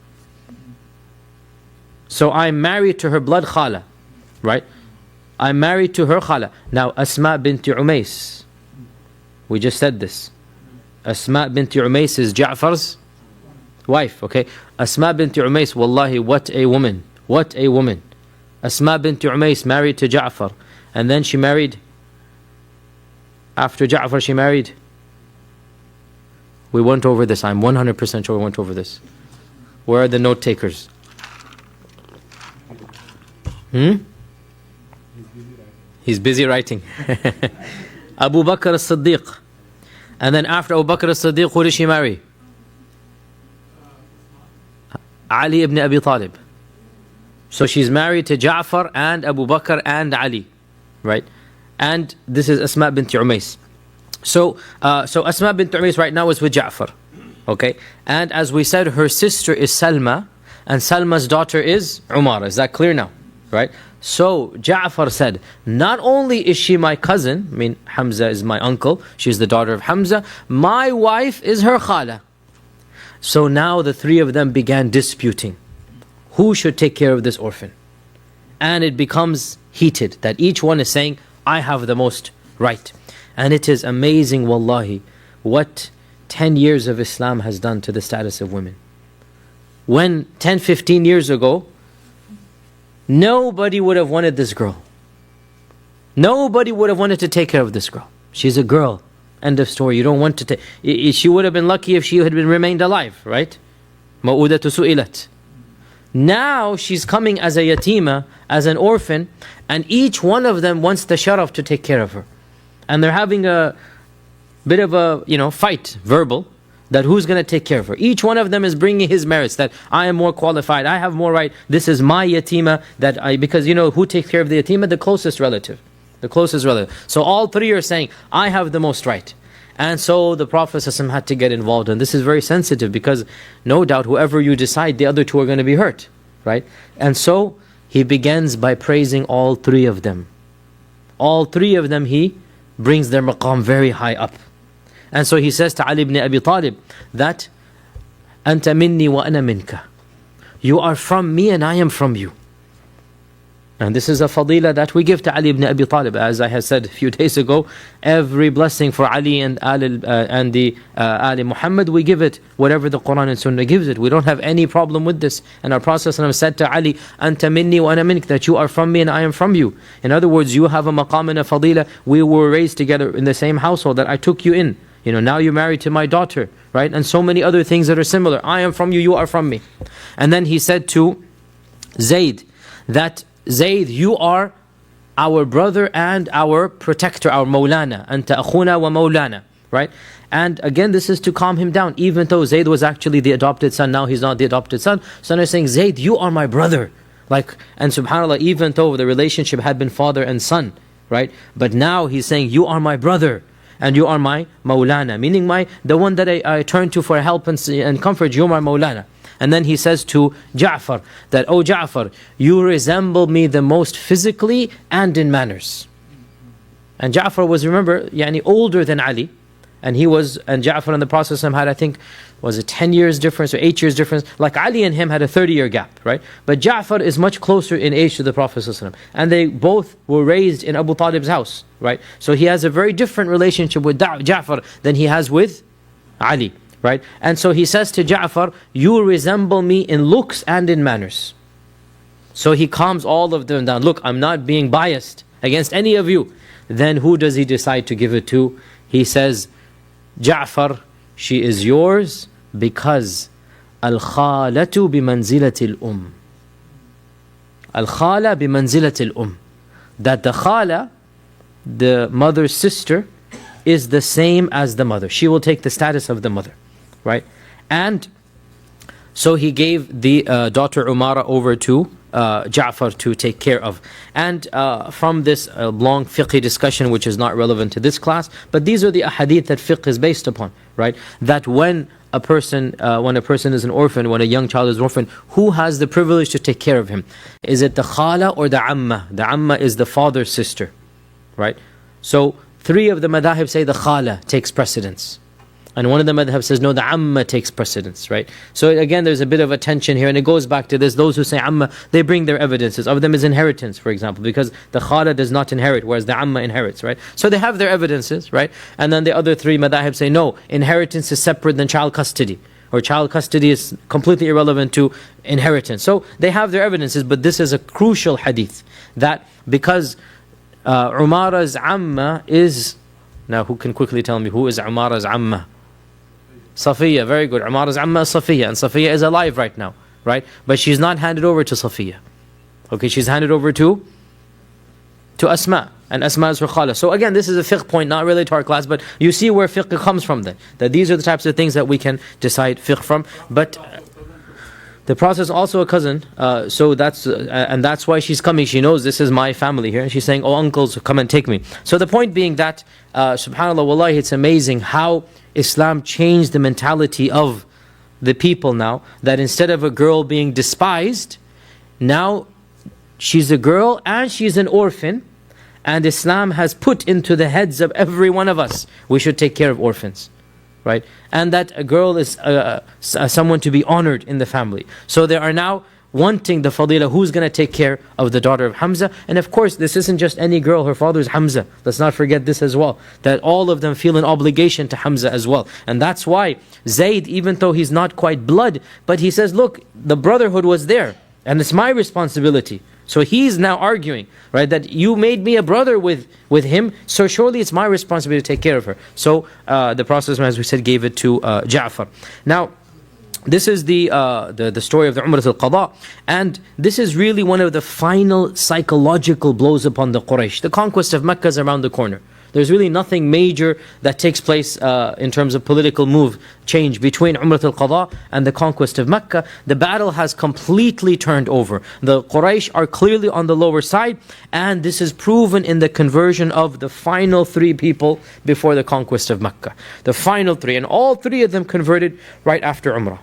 So I'm married to her blood khala, right? I'm married to her khala. Now Asma binti Umays, we just said this. Asma binti Umays is Ja'far's wife, okay? Asma binti Umays, wallahi, what a woman. What a woman. Asma binti Umays married to Ja'far. And then she married, after Ja'far she married We went over this. I'm 100% sure we went over this. Where are the note takers? He's busy writing. Abu Bakr as-Siddiq. And then after Abu Bakr as-Siddiq, who did she marry? Ali ibn Abi Talib. So she's married to Ja'far and Abu Bakr and Ali, right? And this is Asma bint Umays. So Asma bint Umays right now is with Ja'far, okay? And as we said, her sister is Salma, and Salma's daughter is Umara. Is that clear now, right? So Ja'far said, not only is she my cousin, I mean Hamza is my uncle, she's the daughter of Hamza, my wife is her khala. So now the three of them began disputing. Who should take care of this orphan? And it becomes heated, that each one is saying, I have the most right. And it is amazing, wallahi, what 10 years of Islam has done to the status of women. When 10, 15 years ago, nobody would have wanted this girl. Nobody would have wanted to take care of this girl. She's a girl. End of story. You don't want to take... She would have been lucky if she had remained alive, right? Ma'udatu su'ilat. Now she's coming as a yatima, as an orphan, and each one of them wants the sharaf to take care of her. And they're having a bit of a, fight, verbal, that who's going to take care of her. Each one of them is bringing his merits, that I am more qualified, I have more right, this is my yatima, because who takes care of the yatima? The closest relative. The closest relative. So all three are saying, I have the most right. And so the Prophet ﷺ had to get involved. And this is very sensitive, because no doubt whoever you decide, the other two are going to be hurt, right? And so he begins by praising all three of them. All three of them, he brings their maqam very high up. And so he says to Ali ibn Abi Talib that, Anta minni wa ana minka. You are from me and I am from you. And this is a fadila that we give to Ali ibn Abi Talib. As I had said a few days ago, every blessing for Ali and the Ali Muhammad, we give it whatever the Quran and Sunnah gives it. We don't have any problem with this. And our Prophet ﷺ said to Ali, Anta minni wa ana mink, that you are from me and I am from you. In other words, you have a maqam and a fadila. We were raised together in the same household, that I took you in. Now you're married to my daughter, right? And so many other things that are similar. I am from you, you are from me. And then he said to Zayd that, Zayd, you are our brother and our protector, our Mawlana. Anta akhuna wa Mawlana, right? And again, this is to calm him down. Even though Zayd was actually the adopted son, now he's not the adopted son. So now he's saying, Zayd, you are my brother. And subhanAllah, even though the relationship had been father and son, right? But now he's saying, you are my brother. And you are my Mawlana, meaning the one that I turn to for help and comfort, you're my Mawlana. And then he says to Ja'far that, oh Ja'far, you resemble me the most physically and in manners. And Ja'far was, remember, older than Ali. And Ja'far and the Prophet had, I think, was it 10 years difference or 8 years difference? Like Ali and him had a 30-year gap, right? But Ja'far is much closer in age to the Prophet. And they both were raised in Abu Talib's house, right? So he has a very different relationship with Ja'far than he has with Ali, right? And so he says to Ja'far, you resemble me in looks and in manners. So he calms all of them down. Look, I'm not being biased against any of you. Then who does he decide to give it to? He says, Ja'far, she is yours because al-khalatu bimanzilati al-um. Al-khala bimanzilati al-um. That the khala, the mother's sister, is the same as the mother. She will take the status of the mother, right? And so he gave the daughter Umara over to Ja'far to take care of. And from this long fiqh discussion, which is not relevant to this class, but these are the ahadith that fiqh is based upon, right? That when a person is an orphan, when a young child is an orphan, who has the privilege to take care of him? Is it the khala or the amma? The amma is the father's sister, right? So three of the madhahib say the khala takes precedence. And one of the madhab says, no, the amma takes precedence, right? So again, there's a bit of a tension here, and it goes back to this. Those who say amma, they bring their evidences. Of them is inheritance, for example, because the khala does not inherit, whereas the amma inherits, right? So they have their evidences, right? And then the other three madhab say, no, inheritance is separate than child custody, or child custody is completely irrelevant to inheritance. So they have their evidences, but this is a crucial hadith, that because Umara's amma is... Now who can quickly tell me who is Umara's amma? Safiya, very good. Umara's amma is Safiya, and Safiya is alive right now, right? But she's not handed over to Safiya. Okay, she's handed over to Asma, and Asma is her khala. So again, this is a fiqh point, not really to our class, but you see where fiqh comes from then. That these are the types of things that we can decide fiqh from. But the Prophet is also a cousin, so that's why she's coming. She knows this is my family here, and she's saying, "Oh, uncles, come and take me." So the point being that, subhanallah, wallahi, it's amazing how Islam changed the mentality of the people now. That instead of a girl being despised, now she's a girl and she's an orphan, and Islam has put into the heads of every one of us, we should take care of orphans. Right? And that a girl is someone to be honored in the family. So they are now wanting the fadilah, who's going to take care of the daughter of Hamza. And of course, this isn't just any girl, her father is Hamza. Let's not forget this as well, that all of them feel an obligation to Hamza as well. And that's why Zayd, even though he's not quite blood, but he says, look, the brotherhood was there, and it's my responsibility. So he's now arguing, right, that you made me a brother with him, so surely it's my responsibility to take care of her. So the Prophet, as we said, gave it to Ja'far. Now, this is the story of the Umrah al-Qada, and this is really one of the final psychological blows upon the Quraysh. The conquest of Mecca is around the corner. There's really nothing major that takes place in terms of political change between Umrah al-Qada and the conquest of Mecca. The battle has completely turned over. The Quraysh are clearly on the lower side, and this is proven in the conversion of the final 3 people before the conquest of Mecca. The final 3, and all 3 of them converted right after Umrah.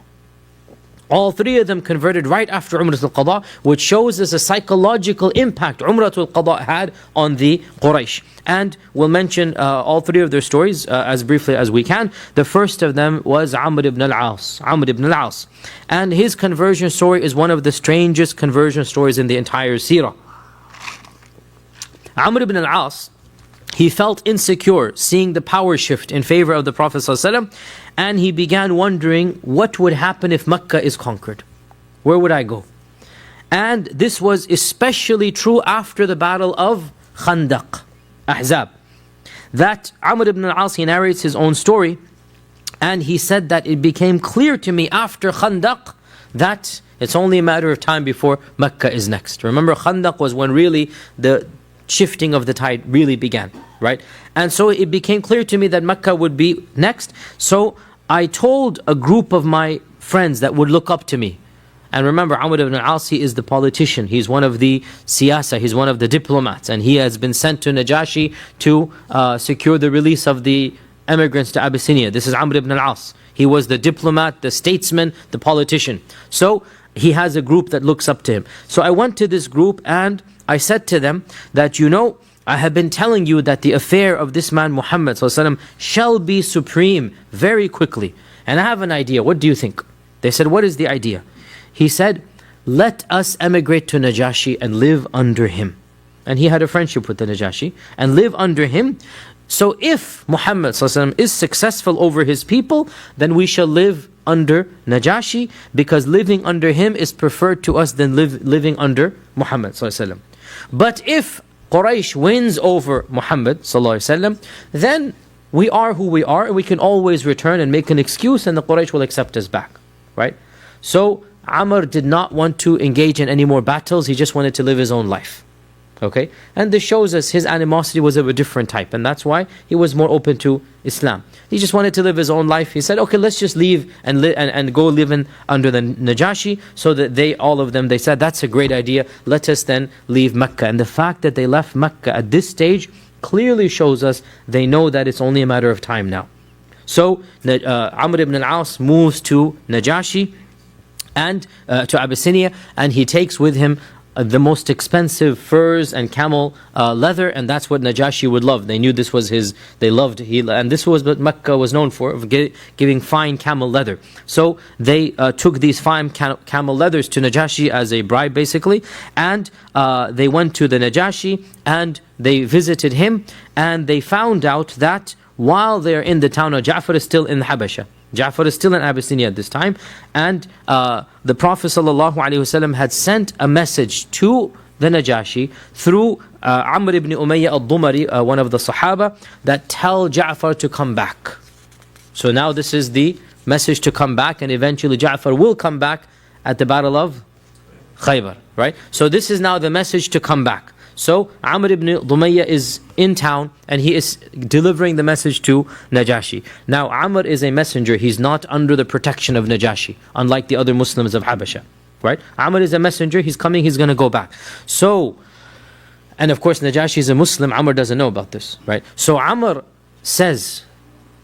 All 3 of them converted right after Umrah al-Qada, which shows us a psychological impact Umrah al-Qada had on the Quraysh. And we'll mention all 3 of their stories as briefly as we can. The first of them was Amr ibn al-As. Amr ibn al-As. And his conversion story is one of the strangest conversion stories in the entire seerah. Amr ibn al-As, he felt insecure seeing the power shift in favor of the Prophet ﷺ, and he began wondering what would happen if Mecca is conquered. Where would I go? And this was especially true after the battle of Khandaq, Ahzab. That Amr ibn al-As, he narrates his own story, and he said that it became clear to me after Khandaq that it's only a matter of time before Mecca is next. Remember, Khandaq was when really the shifting of the tide really began, right? And so it became clear to me that Mecca would be next. So I told a group of my friends that would look up to me. And remember, Amr ibn al-As, he is the politician. He's one of the siyasa, he's one of the diplomats. And he has been sent to Najashi to secure the release of the emigrants to Abyssinia. This is Amr ibn al-As. He was the diplomat, the statesman, the politician. So he has a group that looks up to him. So I went to this group and I said to them that, you know, I have been telling you that the affair of this man Muhammad ﷺ shall be supreme very quickly. And I have an idea. What do you think? They said, what is the idea? He said, let us emigrate to Najashi and live under him. And he had a friendship with the Najashi, and live under him. So if Muhammad ﷺ is successful over his people, then we shall live under Najashi, because living under him is preferred to us than living under Muhammad ﷺ. But if Quraysh wins over Muhammad ﷺ, then we are who we are, and we can always return and make an excuse, and the Quraysh will accept us back, right? So Amr did not want to engage in any more battles. He just wanted to live his own life. Okay, and this shows us his animosity was of a different type, and that's why he was more open to Islam. He just wanted to live his own life. He said, okay, let's just leave and go live under the Najashi. So that all of them, they said, that's a great idea. Let us then leave Mecca. And the fact that they left Mecca at this stage clearly shows us they know that it's only a matter of time now. So Amr ibn al-As moves to Najashi and to Abyssinia, and he takes with him the most expensive furs and camel leather, and that's what Najashi would love. They knew this was and this was what Mecca was known for, of giving fine camel leather. So they took these fine camel leathers to Najashi as a bribe, basically, and they went to the Najashi and they visited him, and they found out that while they're in the town of Ja'far is still in Habasha. Ja'far is still in Abyssinia at this time, and the Prophet ﷺ had sent a message to the Najashi through Amr ibn Umayyah al-Dumari, one of the Sahaba, that tell Ja'far to come back. So now this is the message to come back, and eventually Ja'far will come back at the battle of Khaybar, right? So this is now the message to come back. So Amr ibn Dumayya is in town and he is delivering the message to Najashi. Now Amr is a messenger, he's not under the protection of Najashi, unlike the other Muslims of Habasha, right? Amr is a messenger, he's coming, he's going to go back. So, and of course Najashi is a Muslim, Amr doesn't know about this, right? So Amr says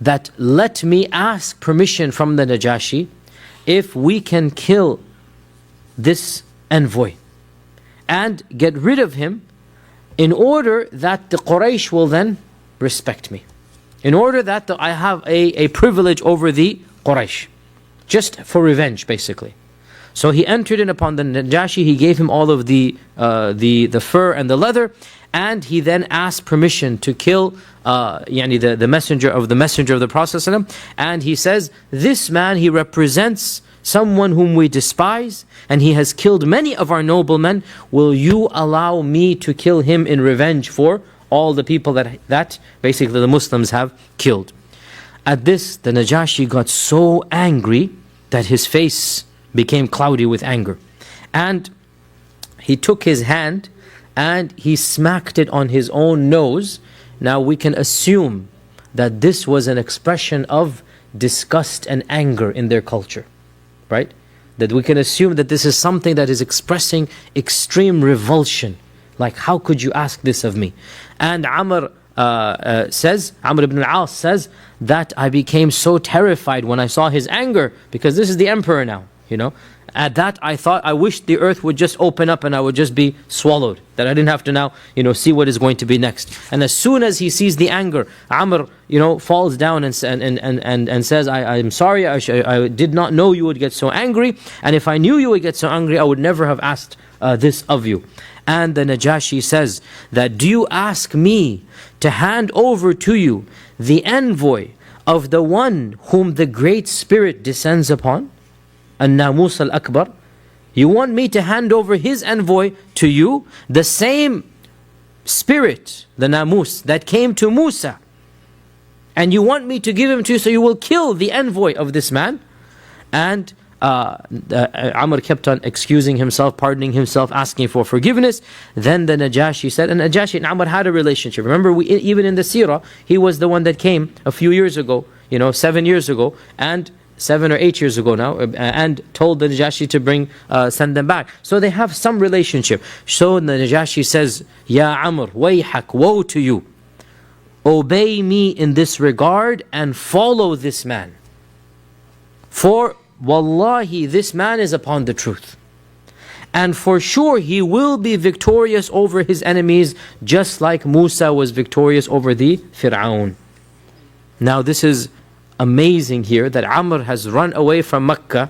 that let me ask permission from the Najashi if we can kill this envoy and get rid of him, in order that the Quraysh will then respect me. In order that I have a privilege over the Quraysh. Just for revenge, basically. So he entered in upon the Najashi, he gave him all of the fur and the leather, and he then asked permission to kill the messenger of the Prophet, and he says, this man, he represents someone whom we despise, and he has killed many of our noblemen. Will you allow me to kill him in revenge for all the people that basically the Muslims have killed? At this, the Najashi got so angry that his face became cloudy with anger. And he took his hand and he smacked it on his own nose. Now we can assume that this was an expression of disgust and anger in their culture. Right? That we can assume that this is something that is expressing extreme revulsion. Like, how could you ask this of me? And Amr ibn al-As says that I became so terrified when I saw his anger, because this is the emperor now, you know. At that I thought, I wished the earth would just open up and I would just be swallowed, that I didn't have to now, see what is going to be next. And as soon as he sees the anger, Amr, falls down and says, I'm sorry, I did not know you would get so angry, and if I knew you would get so angry, I would never have asked this of you. And the Najashi says that, do you ask me to hand over to you the envoy of the one whom the Great Spirit descends upon? An-Namus al-Akbar. You want me to hand over his envoy to you? The same spirit, the Namus, that came to Musa. And you want me to give him to you so you will kill the envoy of this man? And Amr kept on excusing himself, pardoning himself, asking for forgiveness. Then the Najashi said, and Najashi and Amr had a relationship. Remember, even in the seerah, he was the one that came a few years ago, 7 years ago, and 7 or 8 years ago now, and told the Najashi to send them back. So they have some relationship. So the Najashi says, Ya Amr, wayhak, woe to you. Obey me in this regard and follow this man. For wallahi, this man is upon the truth. And for sure he will be victorious over his enemies, just like Musa was victorious over the Fir'aun. Now this is amazing here, that Amr has run away from Mecca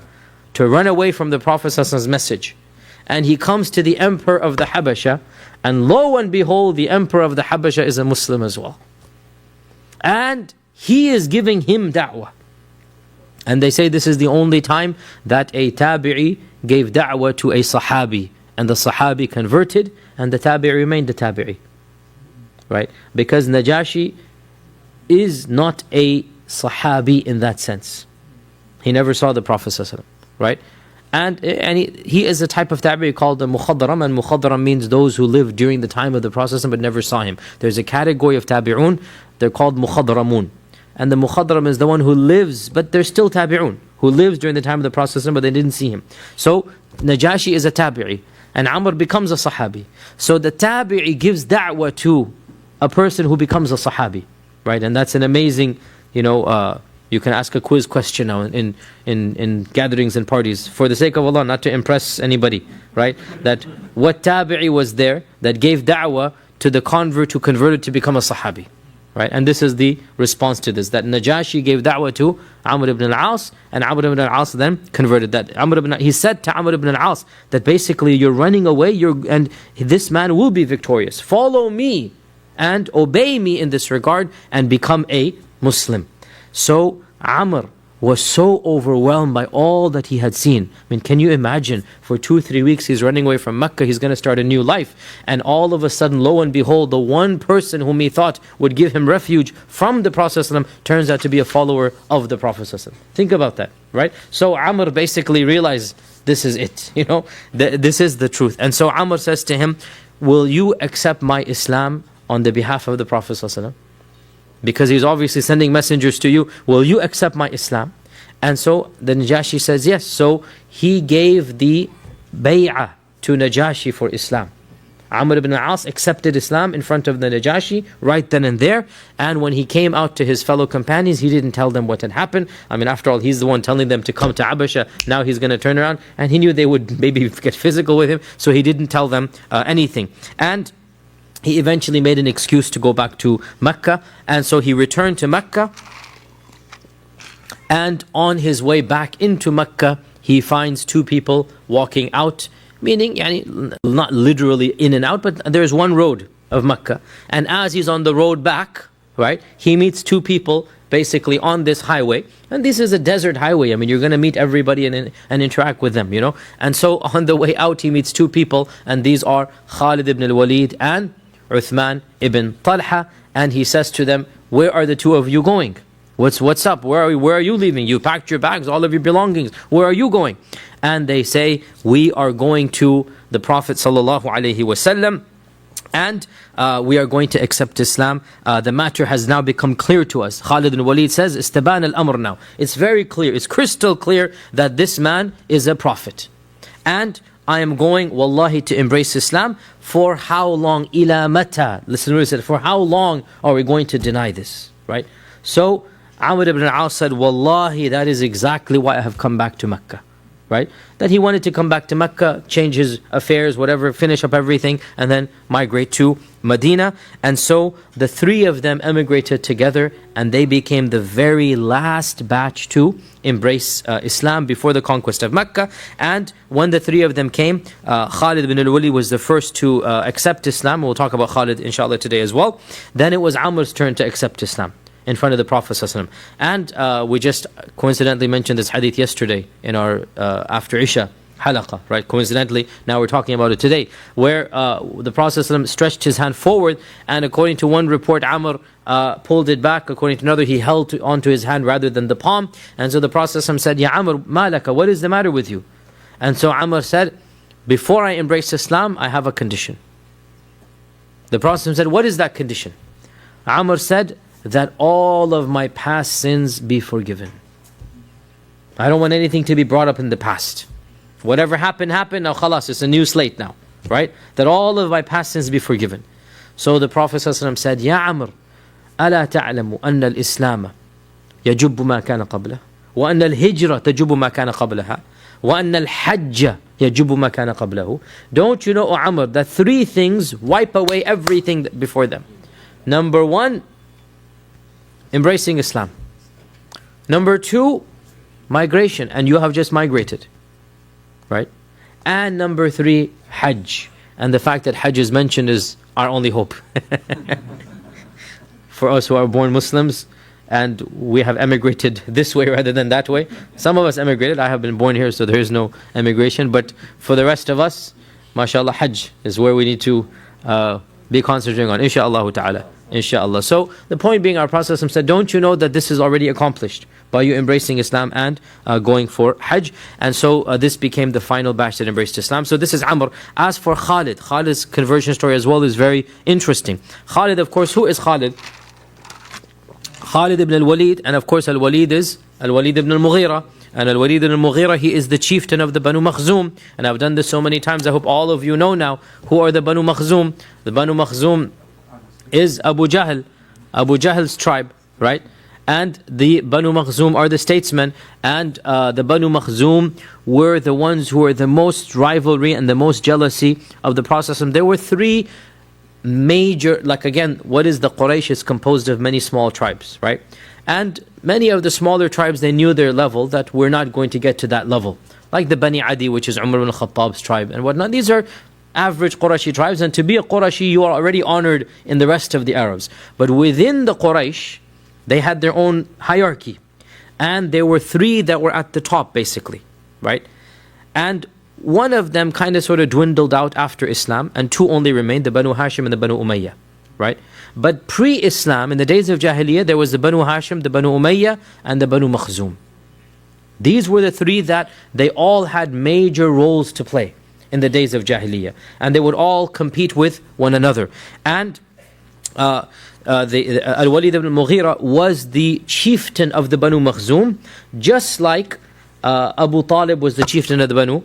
to run away from the Prophet's message. And he comes to the emperor of the Habasha, and lo and behold, the emperor of the Habasha is a Muslim as well. And he is giving him da'wah. And they say this is the only time that a tabi'i gave da'wah to a sahabi, and the sahabi converted, and the tabi'i remained a tabi'i. Right? Because Najashi is not a sahabi in that sense. He never saw the Prophet ﷺ, right? And he is a type of tabi'i called the mukhadram, and mukhadram means those who lived during the time of the Prophet ﷺ but never saw him. There's a category of tabi'un, they're called mukhadramun. And the mukhadram is the one who lives, but they're still tabi'un, who lives during the time of the Prophet ﷺ but they didn't see him. So Najashi is a tabi'i, and Amr becomes a sahabi. So the tabi'i gives da'wah to a person who becomes a sahabi, right? And that's an amazing, you can ask a quiz question now in gatherings and parties, for the sake of Allah, not to impress anybody, right? That what tabi'i was there that gave da'wah to the convert who converted to become a sahabi, right? And this is the response to this, that Najashi gave da'wah to Amr ibn al-As, and Amr ibn al-As then converted. That he said to Amr ibn al-As that basically, you're running away, and this man will be victorious. Follow me and obey me in this regard and become a Muslim. So Amr was so overwhelmed by all that he had seen. I mean, can you imagine? For 2-3 weeks he's running away from Mecca, he's going to start a new life. And all of a sudden, lo and behold, the one person whom he thought would give him refuge from the Prophet ﷺ turns out to be a follower of the Prophet ﷺ. Think about that, right? So Amr basically realized, this is it, this is the truth. And so Amr says to him, will you accept my Islam on the behalf of the Prophet ﷺ? Because he's obviously sending messengers to you. Will you accept my Islam? And so the Najashi says yes. So he gave the bay'ah to Najashi for Islam. Amr ibn al-As accepted Islam in front of the Najashi right then and there. And when he came out to his fellow companions, he didn't tell them what had happened. I mean, after all, he's the one telling them to come to Habasha. Now he's going to turn around. And he knew they would maybe get physical with him. So he didn't tell them anything. And he eventually made an excuse to go back to Mecca. And so he returned to Mecca. And on his way back into Mecca, he finds two people walking out. Meaning, not literally in and out, but there's one road of Mecca. And as he's on the road back, right, he meets two people basically on this highway. And this is a desert highway. I mean, you're going to meet everybody and interact with them, And so on the way out, he meets two people. And these are Khalid ibn al-Walid and Uthman ibn Talha, and he says to them, where are the two of you going? What's up? Where are you leaving? You packed your bags, all of your belongings. Where are you going? And they say, we are going to the Prophet ﷺ, and we are going to accept Islam. The matter has now become clear to us. Khalid ibn Walid says, istaban al-amr now. It's very clear, it's crystal clear that this man is a prophet. And I am going, wallahi, to embrace Islam. For how long? Ila mata. Listen to what he said. For how long are we going to deny this? Right? So Amr ibn al-As said, wallahi, that is exactly why I have come back to Mecca. Right? That he wanted to come back to Mecca, change his affairs, whatever, finish up everything, and then migrate to Medina. And so the three of them emigrated together, and they became the very last batch to embrace Islam before the conquest of Mecca. And when the three of them came, Khalid ibn al-Walid was the first to accept Islam. We'll talk about Khalid inshallah today as well. Then it was Amr's turn to accept Islam in front of the Prophet ﷺ. And we just coincidentally mentioned this hadith yesterday in our after Isha halaqah, right? Coincidentally, now we're talking about it today, where the Prophet ﷺ stretched his hand forward, and according to one report, Amr pulled it back. According to another, he held onto his hand rather than the palm. And so the Prophet ﷺ said, Ya Amr, malaka, what is the matter with you? And so Amr said, before I embrace Islam, I have a condition. The Prophet ﷺ said, what is that condition? Amr said, that all of my past sins be forgiven. I don't want anything to be brought up in the past. Whatever happened, now khalas, it's a new slate now, right? That all of my past sins be forgiven. So the Prophet ﷺ said, Ya Amr, ألا تعلم أن الإسلام يجب ما كان قبله وأن الهجرة تجب ما كان قبلها وأن الحج يجب ما كان قبله. Don't you know, O Amr, that three things wipe away everything before them. Number one, embracing Islam. Number two, migration, and you have just migrated, right? And number three, Hajj. And the fact that Hajj is mentioned is our only hope. For us who are born Muslims, and we have emigrated this way rather than that way. Some of us emigrated, I have been born here, so there is no emigration. But for the rest of us, mashallah, Hajj is where we need to be concentrating on, insha'Allah ta'ala. Inshallah. So the point being, our Prophet said, don't you know that this is already accomplished by you embracing Islam and going for Hajj? And so this became the final batch that embraced Islam. So this is Amr. As for Khalid, Khalid's conversion story as well is very interesting. Khalid, of course, who is Khalid? Khalid ibn al-Walid, and of course al-Walid is al-Walid ibn al-Mughira. And al-Walid ibn al-Mughira, he is the chieftain of the Banu Makhzum. And I've done this so many times, I hope all of you know now who are the Banu Makhzum. The Banu Makhzum is Abu Jahl, Abu Jahl's tribe, right? And the Banu Makhzum are the statesmen, and the Banu Makhzum were the ones who were the most rivalry and the most jealousy of the Prophet. There were three major, like again, what is the Quraysh is composed of many small tribes, right? And many of the smaller tribes, they knew their level, that we're not going to get to that level. Like the Bani Adi, which is Umar ibn al-Khattab's tribe and whatnot. These are average Qurashi tribes, and to be a Qurashi, you are already honored in the rest of the Arabs. But within the Quraysh, they had their own hierarchy. And there were 3 that were at the top, basically, right? And one of them kind of sort of dwindled out after Islam, and 2 only remained, the Banu Hashim and the Banu Umayyah, right? But pre-Islam, in the days of Jahiliyyah, there was the Banu Hashim, the Banu Umayyah, and the Banu Makhzum. These were the 3 that they all had major roles to play in the days of Jahiliyyah. And they would all compete with one another. And Al-Walid ibn Mughira was the chieftain of the Banu Makhzum, just like Abu Talib was the chieftain of the Banu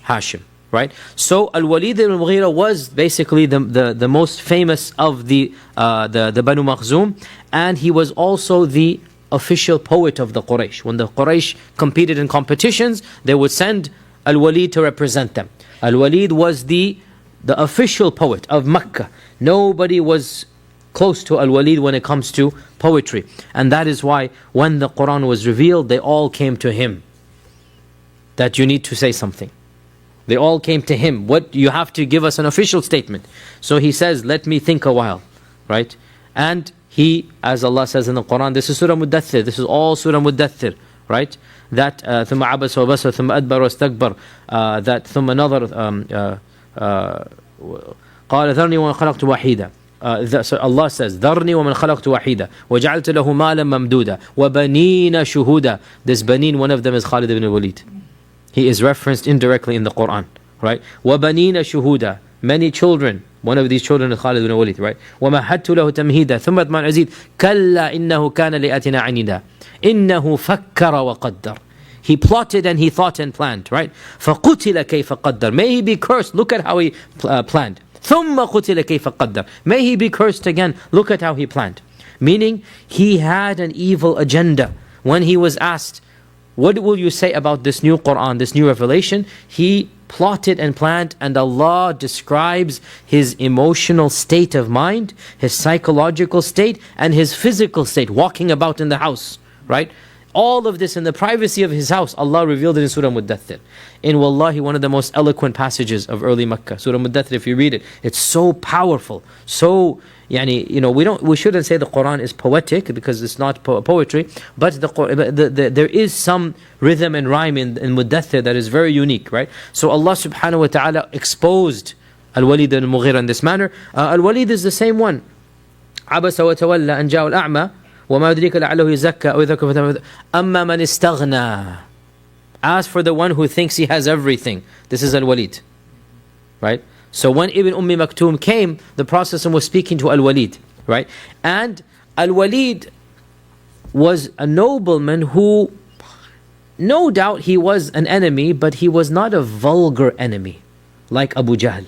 Hashim. Right? So Al-Walid ibn Mughira was basically the most famous of the Banu Makhzum, and he was also the official poet of the Quraysh. When the Quraysh competed in competitions, they would send Al-Walid to represent them. Al-Walid was the official poet of Mecca. Nobody was close to Al-Walid when it comes to poetry. And that is why when the Quran was revealed, they all came to him. That you need to say something. They all came to him. What, you have to give us an official statement. So he says, let me think a while. Right? And he, as Allah says in the Quran, this is Surah Muddathir. This is all Surah Muddathir. Right? That ثم عبس وبس ثم أدبر واستكبر, that ثم نظر قال ذرني ومن خلقت وحيدا. So Allah says, ذرني ومن خلقت وحيدا وجعلت له مالا ممدودا وبنين شهودا. This banin, one of them is Khalid ibn Walid. He is referenced indirectly in the Quran, right? وَبَنِينَ شُهُودًا, many children. One of these children is Khalid ibn Walid, right? وَمَهَدْتُ لَهُ تَمْهِيدًا ثُمَّ أَطْمَعُ أَزِيدُ كَلَّا إِنَّهُ كَانَ لِآيَاتِنَا عَنِيدًا إِنَّهُ فَكَّرَ وَقَدَّرَ. He plotted and he thought and planned, right? فَقُتِلَ كَيْفَ قَدَّرَ. May he be cursed. Look at how he planned. ثُمَّ قُتِلَ كَيْفَ قَدَّرَ. May he be cursed again. Look at how he planned. Meaning, he had an evil agenda. When he was asked, what will you say about this new Quran, this new revelation? He plotted and planned, and Allah describes his emotional state of mind, his psychological state, and his physical state, walking about in the house, right? All of this in the privacy of his house, Allah revealed it in Surah Muddathir. In Wallahi, one of the most eloquent passages of early Makkah. Surah Muddathir, if you read it, it's so powerful, so... we shouldn't say the Quran is poetic because it's not poetry, but there is some rhythm and rhyme in Muddathir that is very unique, right? So Allah subhanahu wa ta'ala exposed Al-Walid ibn Mughira in this manner. Al-Walid is the same one. عَبَسَ وَتَوَلَّى أَنْ جَاءَ الْأَعْمَى وَمَا يُدْرِيكَ لَعَلَّهُ يَزَّكَّى أَوْ يَذَّكَّرُ أَمَّا مَنِ اسْتَغْنَى. As for the one who thinks he has everything, this is Al-Walid, right? So when Ibn Maktoum came, the Prophet was speaking to Al-Walid, right? And Al-Walid was a nobleman who, no doubt he was an enemy, but he was not a vulgar enemy like Abu Jahl.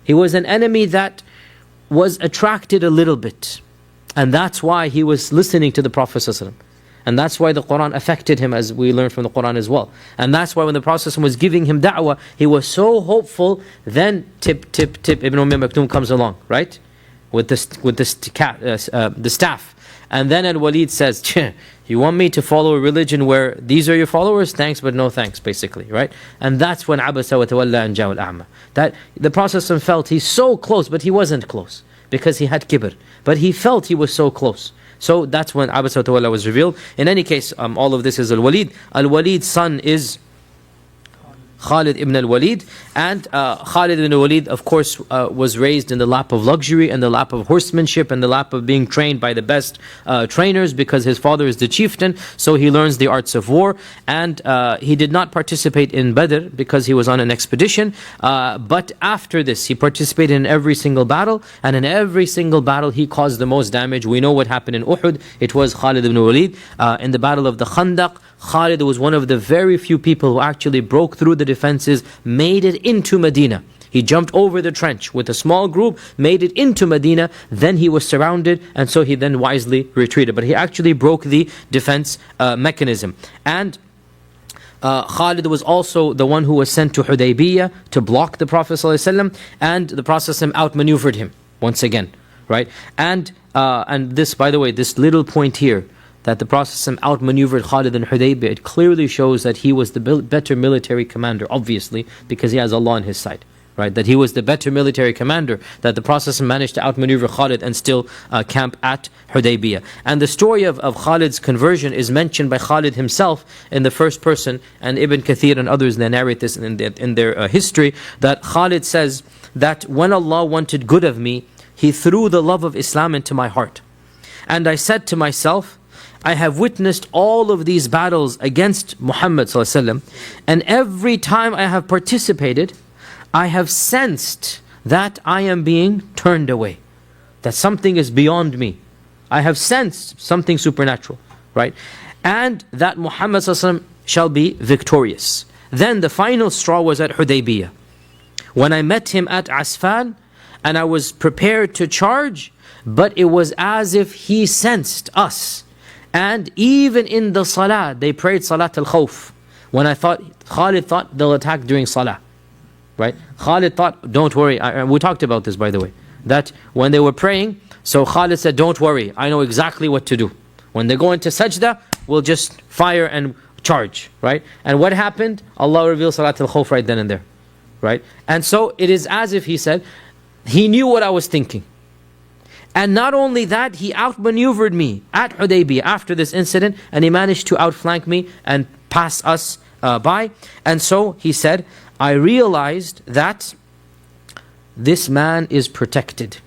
He was an enemy that was attracted a little bit. And that's why he was listening to the Prophet ﷺ. And that's why the Quran affected him, as we learned from the Quran as well. And that's why when the Prophet ﷺ was giving him da'wah, he was so hopeful. Then tip, Ibn Maktoum comes along, right? With the staff. And then Al-Walid says, you want me to follow a religion where these are your followers? Thanks, but no thanks, basically, right? And that's when Abasa wa Tawalla and Ja'al A'ma. That the Prophet ﷺ felt he's so close, but he wasn't close because he had kibr. But he felt he was so close. So that's when Abasa wa Tawalla was revealed. In any case, all of this is Al-Walid. Al-Walid's son is Khalid ibn al-Walid, and Khalid ibn al-Walid, of course, was raised in the lap of luxury and the lap of horsemanship and the lap of being trained by the best trainers, because his father is the chieftain, so he learns the arts of war. And he did not participate in Badr because he was on an expedition, but after this he participated in every single battle, and in every single battle he caused the most damage. We know what happened in Uhud. It was Khalid ibn al-Walid. In the battle of the Khandaq, Khalid was one of the very few people who actually broke through the defenses, made it into Medina. He jumped over the trench with a small group, made it into Medina, then he was surrounded, and so he then wisely retreated. But he actually broke the defense mechanism. And Khalid was also the one who was sent to Hudaybiyah to block the Prophet ﷺ, and the Prophet ﷺ outmaneuvered him once again, right? And this, by the way, this little point here, that the Prophet ﷺ outmaneuvered Khalid in Hudaybiyah, it clearly shows that he was the better military commander, obviously, because he has Allah on his side, right? That he was the better military commander, that the Prophet managed to outmaneuver Khalid and still camp at Hudaybiyah. And the story of Khalid's conversion is mentioned by Khalid himself in the first person, and Ibn Kathir and others, they narrate this in their history, that Khalid says that when Allah wanted good of me, He threw the love of Islam into my heart. And I said to myself, I have witnessed all of these battles against Muhammad ﷺ, and every time I have participated, I have sensed that I am being turned away, that something is beyond me. I have sensed something supernatural, right? And that Muhammad ﷺ shall be victorious. Then the final straw was at Hudaybiyah. When I met him at Asfan, and I was prepared to charge, but it was as if he sensed us. And even in the salah, they prayed Salat al-Khawf. When Khalid thought they'll attack during salah. Right? Khalid thought, don't worry. We talked about this, by the way. That when they were praying, so Khalid said, don't worry, I know exactly what to do. When they go into sajda, we'll just fire and charge. Right? And what happened? Allah revealed Salat al-Khawf right then and there. Right? And so it is as if he said, he knew what I was thinking. And not only that, he outmaneuvered me at Hudaybiyah after this incident, and he managed to outflank me and pass us by. And so he said, I realized that this man is protected,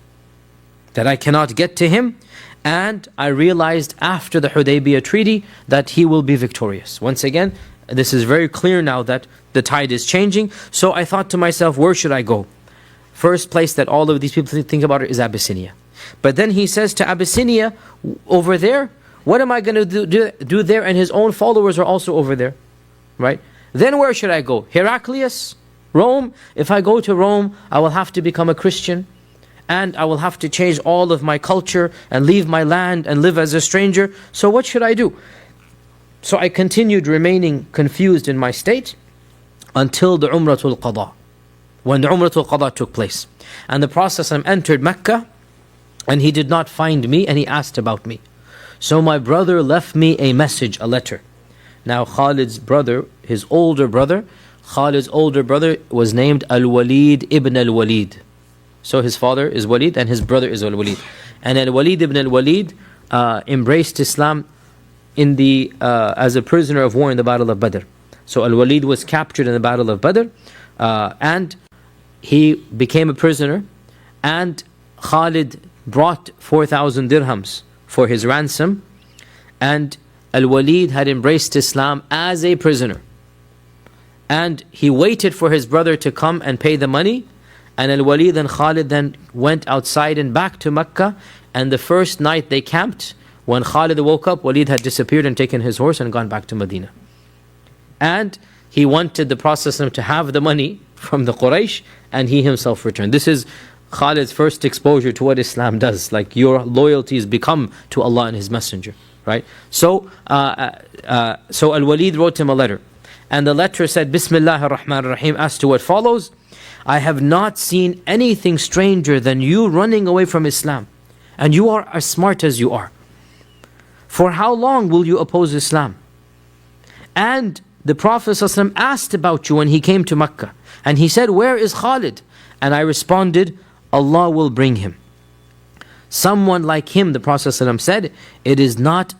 that I cannot get to him, and I realized after the Hudaybiyah treaty that he will be victorious. Once again, this is very clear now that the tide is changing. So I thought to myself, where should I go? First place that all of these people think about is Abyssinia. But then he says to Abyssinia, over there, what am I going to do there? And his own followers are also over there, right? Then where should I go? Heraclius? Rome? If I go to Rome, I will have to become a Christian, and I will have to change all of my culture and leave my land and live as a stranger. So what should I do? So I continued remaining confused in my state until the Umratul Qada. When the Umratul Qada took place. And the Prophet entered Mecca, and he did not find me, and he asked about me. So my brother left me a message, a letter. Now Khalid's brother, his older brother, Khalid's older brother was named Al-Walid ibn Al-Walid. So his father is Walid and his brother is Al-Walid. And Al-Walid ibn Al-Walid embraced Islam as a prisoner of war in the Battle of Badr. So Al-Walid was captured in the Battle of Badr, and he became a prisoner, and Khalid brought 4,000 dirhams for his ransom, and Al-Walid had embraced Islam as a prisoner. And he waited for his brother to come and pay the money, and Al-Walid and Khalid then went outside and back to Mecca, and the first night they camped. When Khalid woke up, Walid had disappeared and taken his horse and gone back to Medina. And he wanted the Prophet to have the money from the Quraysh, and he himself returned. This is Khalid's first exposure to what Islam does. Like, your loyalties become to Allah and His Messenger, right? So Al-Walid wrote him a letter, and the letter said, Bismillah ar-Rahman ar-Rahim, as to what follows: I have not seen anything stranger than you running away from Islam, and you are as smart as you are. For how long will you oppose Islam? And the Prophet ﷺ asked about you when he came to Mecca, and he said, where is Khalid? And I responded, Allah will bring him. Someone like him, the Prophet ﷺ said, it is not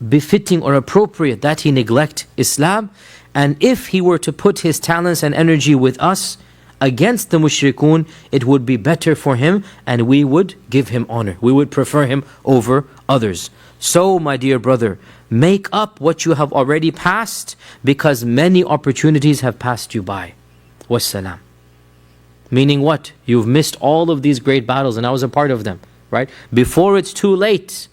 befitting or appropriate that he neglect Islam, and if he were to put his talents and energy with us against the mushrikun, it would be better for him, and we would give him honor. We would prefer him over others. So, my dear brother, make up what you have already passed, because many opportunities have passed you by. Wassalam. Meaning what? You've missed all of these great battles, and I was a part of them, right? Before it's too late,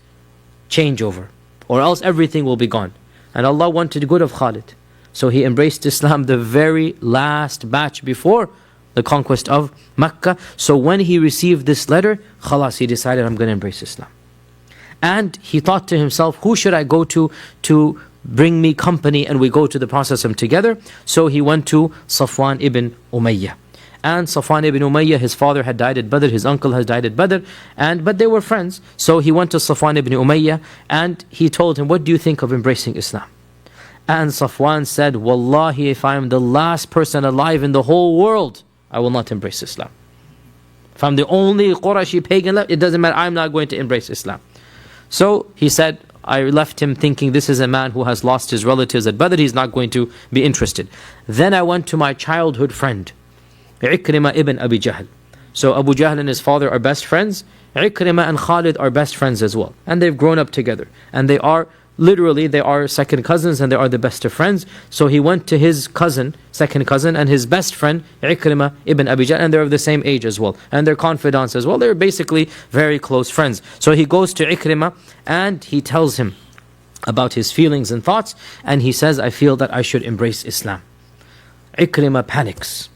change over, or else everything will be gone. And Allah wanted good of Khalid, so he embraced Islam the very last batch before the conquest of Mecca. So when he received this letter, khalas, he decided, I'm going to embrace Islam. And he thought to himself, who should I go to bring me company, and we go to the Prophet together? So he went to Safwan ibn Umayyah. And Safwan ibn Umayyah, his father had died at Badr, his uncle has died at Badr, but they were friends. So he went to Safwan ibn Umayyah, and he told him, what do you think of embracing Islam? And Safwan said, Wallahi, if I am the last person alive in the whole world I will not embrace Islam. If I'm the only Qurashi pagan left, it doesn't matter, I'm not going to embrace Islam. So he said, I left him thinking this is a man who has lost his relatives at Badr, he's not going to be interested. Then I went to my childhood friend, Ikrimah ibn Abi Jahl. So Abu Jahl and his father are best friends. Ikrimah and Khalid are best friends as well. And they've grown up together. And they are, literally, they are second cousins and they are the best of friends. So he went to his cousin, second cousin, and his best friend, Ikrimah ibn Abi Jahl, and they're of the same age as well. And they're confidants as well. They're basically very close friends. So he goes to Ikrimah and he tells him about his feelings and thoughts. And he says, I feel that I should embrace Islam. Ikrimah panics.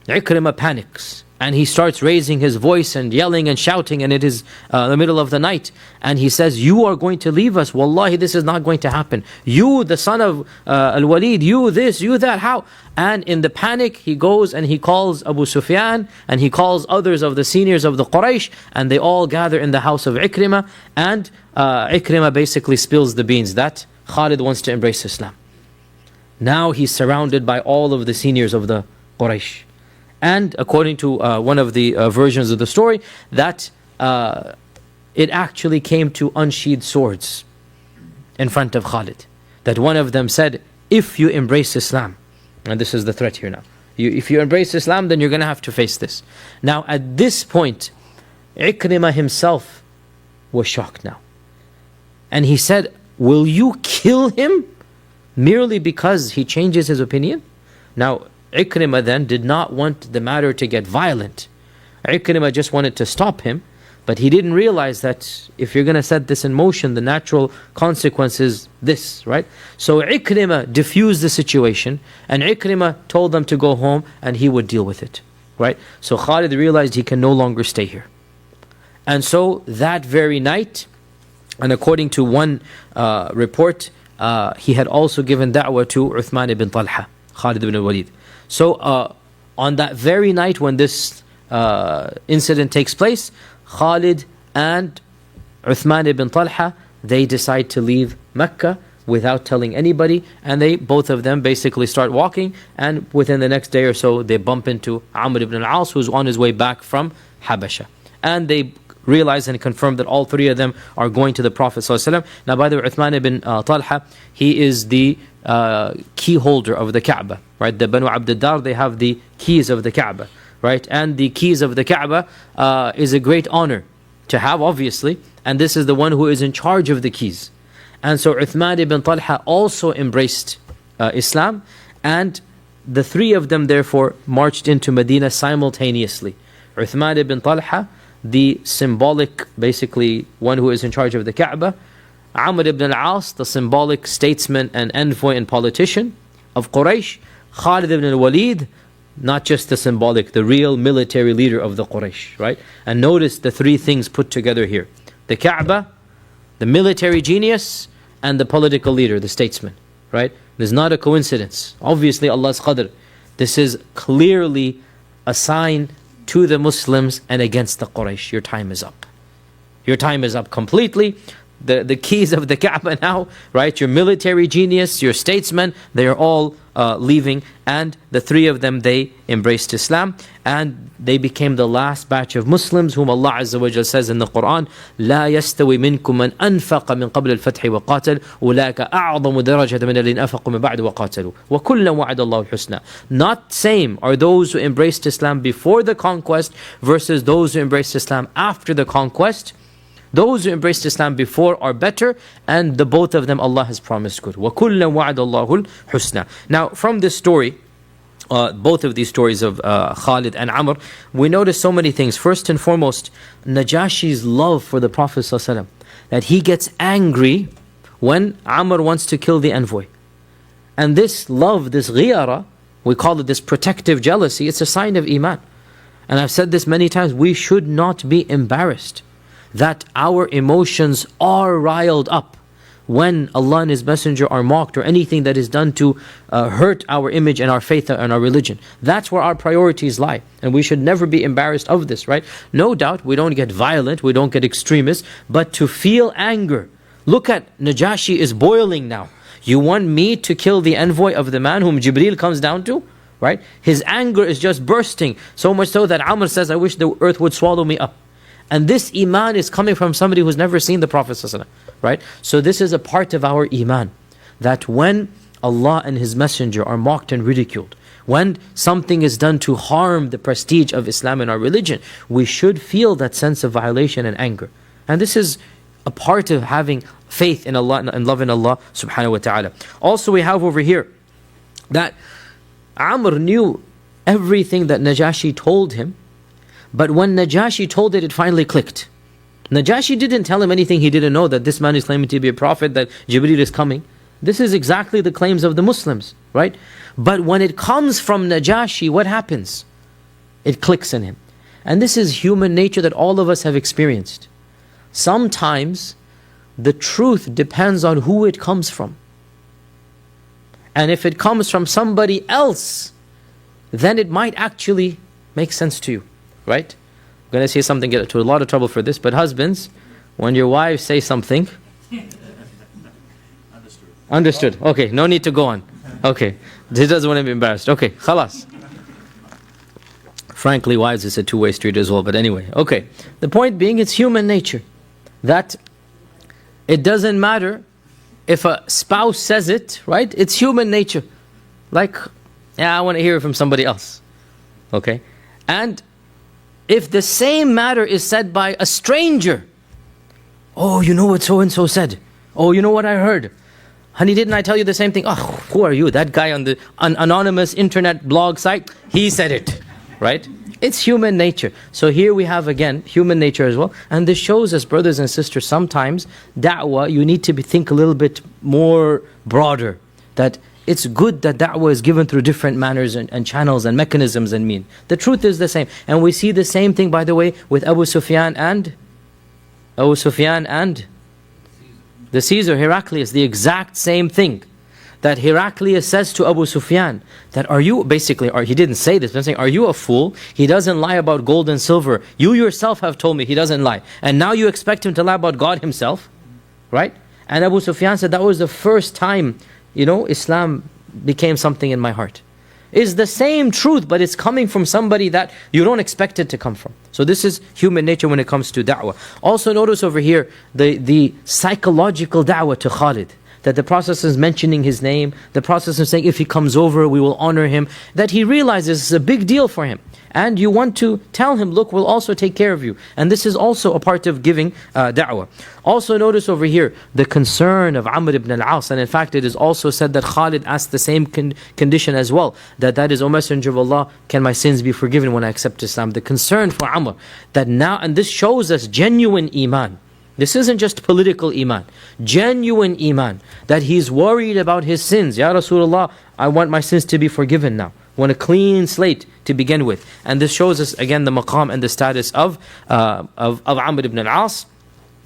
Ikrimah panics. And he starts raising his voice and yelling and shouting, and it is the middle of the night. And he says, you are going to leave us. Wallahi, this is not going to happen. You, the son of Al-Walid, you this, you that, how? And in the panic, he goes and he calls Abu Sufyan, and he calls others of the seniors of the Quraysh, and they all gather in the house of Ikrimah, and Ikrimah basically spills the beans that Khalid wants to embrace Islam. Now he's surrounded by all of the seniors of the Quraysh. And according to one of the versions of the story, that it actually came to unsheathed swords in front of Khalid. That one of them said, if you embrace Islam, and this is the threat here now, if you embrace Islam, then you're going to have to face this. Now at this point, Ikrimah himself was shocked now. And he said, will you kill him merely because he changes his opinion? Now, Ikrimah then did not want the matter to get violent. Ikrimah just wanted to stop him, but he didn't realize that if you're going to set this in motion, the natural consequence is this, right? So Ikrimah diffused the situation, and Ikrimah told them to go home and he would deal with it, right? So Khalid realized he can no longer stay here. And so that very night, and according to one report, he had also given da'wah to Uthman ibn Talha, Khalid ibn al-Walid. So on that very night when this incident takes place, Khalid and Uthman ibn Talha, they decide to leave Mecca without telling anybody, and they, both of them, basically start walking, and within the next day or so they bump into Amr ibn al-As, who's on his way back from Habasha. And they realize and confirm that all three of them are going to the Prophet ﷺ. Now by the way, Uthman ibn Talha, he is the key holder of the Kaaba, right? The Banu Abd al-Dar, they have the keys of the Kaaba, right? And the keys of the Kaaba is a great honor to have, obviously, and this is the one who is in charge of the keys. And so Uthman ibn Talha also embraced Islam, and the three of them therefore marched into Medina simultaneously. Uthman ibn Talha, the symbolic, basically, one who is in charge of the Kaaba. Amr ibn al-As, the symbolic statesman and envoy and politician of Quraysh. Khalid ibn al-Walid, not just the symbolic, the real military leader of the Quraysh, right? And notice the three things put together here. The Kaaba, the military genius, and the political leader, the statesman, right? This is not a coincidence. Obviously Allah's qadr. This is clearly a sign to the Muslims and against the Quraysh. Your time is up. Your time is up completely. The keys of the Kaaba now, right? Your military genius, your statesmen, they are all leaving, and the three of them, they embraced Islam, and they became the last batch of Muslims whom Allah Azza wa Jalla says in the Quran, لا يستوي منكم من أنفق من قبل الفتح وقاتل أولئك أعظم درجة من الذين أنفقوا من بعد وقاتلوا وكلا وعد الله الحسنى. Not same are those who embraced Islam before the conquest versus those who embraced Islam after the conquest. Those who embraced Islam before are better, and the both of them Allah has promised good. وَكُلًّا وَعَدَ اللَّهُ الْحُسْنَى. Now from this story, both of these stories of Khalid and Amr, we notice so many things. First and foremost, Najashi's love for the Prophet ﷺ, that he gets angry when Amr wants to kill the envoy. And this love, this ghiyara, we call it this protective jealousy, it's a sign of Iman. And I've said this many times, we should not be embarrassed that our emotions are riled up when Allah and His Messenger are mocked, or anything that is done to hurt our image and our faith and our religion. That's where our priorities lie, and we should never be embarrassed of this, right? No doubt we don't get violent, we don't get extremist, but to feel anger. Look at Najashi is boiling now. You want me to kill the envoy of the man whom Jibreel comes down to? right? His anger is just bursting, so much so that Amr says, I wish the earth would swallow me up. And this iman is coming from somebody who's never seen the Prophet ﷺ, right? So this is a part of our iman, that when Allah and His Messenger are mocked and ridiculed, when something is done to harm the prestige of Islam and our religion, we should feel that sense of violation and anger. And this is a part of having faith in Allah and love in Allah subhanahu wa ta'ala. Also we have over here that Amr knew everything that Najashi told him, but when Najashi told it, it finally clicked. Najashi didn't tell him anything he didn't know, that this man is claiming to be a prophet, that Jibreel is coming. This is exactly the claims of the Muslims, right? But when it comes from Najashi, what happens? It clicks in him. And this is human nature that all of us have experienced. Sometimes the truth depends on who it comes from. And if it comes from somebody else, then it might actually make sense to you, right? I'm going to say something, get into a lot of trouble for this, but husbands, when your wives say something... Understood. Okay, no need to go on. Okay, he doesn't want to be embarrassed. Okay, khalas. Frankly, wives is a two-way street as well, but anyway. Okay, the point being, it's human nature that it doesn't matter if a spouse says it, right? It's human nature. Like, yeah, I want to hear it from somebody else. Okay? And if the same matter is said by a stranger, oh, you know what so-and-so said? Oh, you know what I heard? Honey, didn't I tell you the same thing? Oh, who are you? That guy on the anonymous internet blog site, he said it, right? It's human nature. So here we have again human nature as well. And this shows us, brothers and sisters, sometimes da'wah, you need to think a little bit more broader. That it's good that da'wah is given through different manners and channels and mechanisms and mean. The truth is the same. And we see the same thing, by the way, with Abu Sufyan and the Caesar, Heraclius, the exact same thing. That Heraclius says to Abu Sufyan, that are you, basically, he didn't say this, but I'm saying, are you a fool? He doesn't lie about gold and silver. You yourself have told me he doesn't lie. And now you expect him to lie about God himself? Right? And Abu Sufyan said, that was the first time, Islam became something in my heart. It's the same truth, but it's coming from somebody that you don't expect it to come from. So this is human nature when it comes to da'wah. Also notice over here, the psychological da'wah to Khalid. That the Prophet is mentioning his name, the Prophet is saying, if he comes over, we will honor him. That he realizes it's a big deal for him. And you want to tell him, look, we'll also take care of you. And this is also a part of giving da'wah. Also notice over here, the concern of Amr ibn al-As. And in fact, it is also said that Khalid asked the same condition as well. That is, O Messenger of Allah, can my sins be forgiven when I accept Islam? The concern for Amr. That now, and this shows us genuine iman. This isn't just political iman. Genuine iman. That he's worried about his sins. Ya Rasulullah, I want my sins to be forgiven now. I want a clean slate to begin with. And this shows us again the maqam and the status of Amr ibn al-As.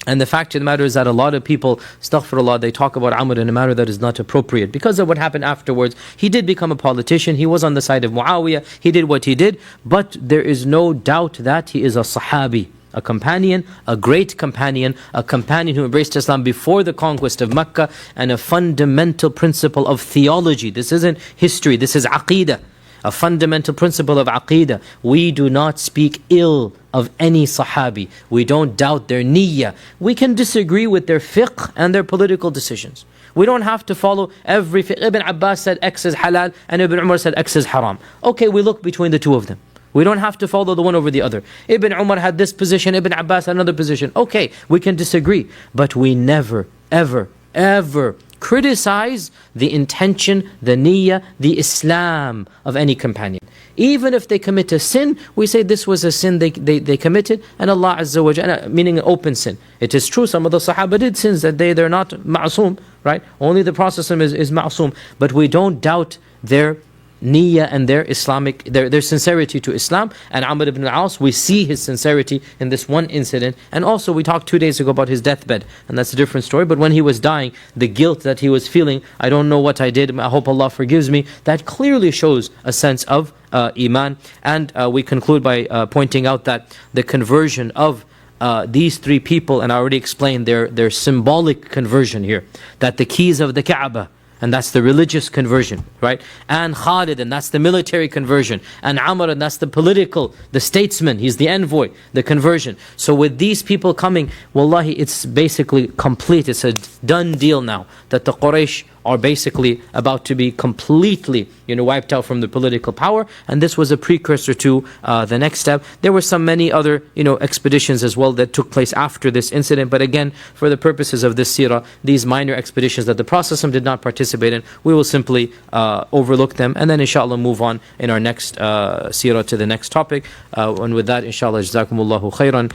And the fact of the matter is that a lot of people, astaghfirullah, they talk about Amr in a manner that is not appropriate. Because of what happened afterwards, he did become a politician, he was on the side of Muawiyah, he did what he did. But there is no doubt that he is a sahabi. A companion, a great companion, a companion who embraced Islam before the conquest of Mecca, and a fundamental principle of theology. This isn't history, this is aqeedah. A fundamental principle of aqeedah. We do not speak ill of any sahabi. We don't doubt their niyyah. We can disagree with their fiqh and their political decisions. We don't have to follow every fiqh. Ibn Abbas said X is halal and Ibn Umar said X is haram. Okay, we look between the two of them. We don't have to follow the one over the other. Ibn Umar had this position, Ibn Abbas had another position. Okay, we can disagree. But we never, ever, ever criticize the intention, the niyyah, the Islam of any companion. Even if they commit a sin, we say this was a sin they committed, and Allah Azza wa Jalla, meaning an open sin. It is true, some of the Sahaba did sins that they're not ma'asum, right? Only the Prophet is ma'asum. But we don't doubt their niyyah and their Islamic, their sincerity to Islam. And Amr ibn al-As, we see his sincerity in this one incident. And also we talked 2 days ago about his deathbed, and that's a different story. But when he was dying, the guilt that he was feeling, I don't know what I did, I hope Allah forgives me, that clearly shows a sense of iman. And we conclude by pointing out that the conversion of these three people, and I already explained their symbolic conversion here, that the keys of the Kaaba and that's the religious conversion, right? And Khalid, and that's the military conversion. And Amr, and that's the political, the statesman, he's the envoy, the conversion. So with these people coming, wallahi, it's basically complete. It's a done deal now that the Quraysh are basically about to be completely, wiped out from the political power. And this was a precursor to the next step. There were many other, expeditions as well that took place after this incident. But again, for the purposes of this seerah, these minor expeditions that the Prophet did not participate in, we will simply overlook them, and then inshallah move on in our next seerah to the next topic. And with that, inshallah, jazakumullahu khairan.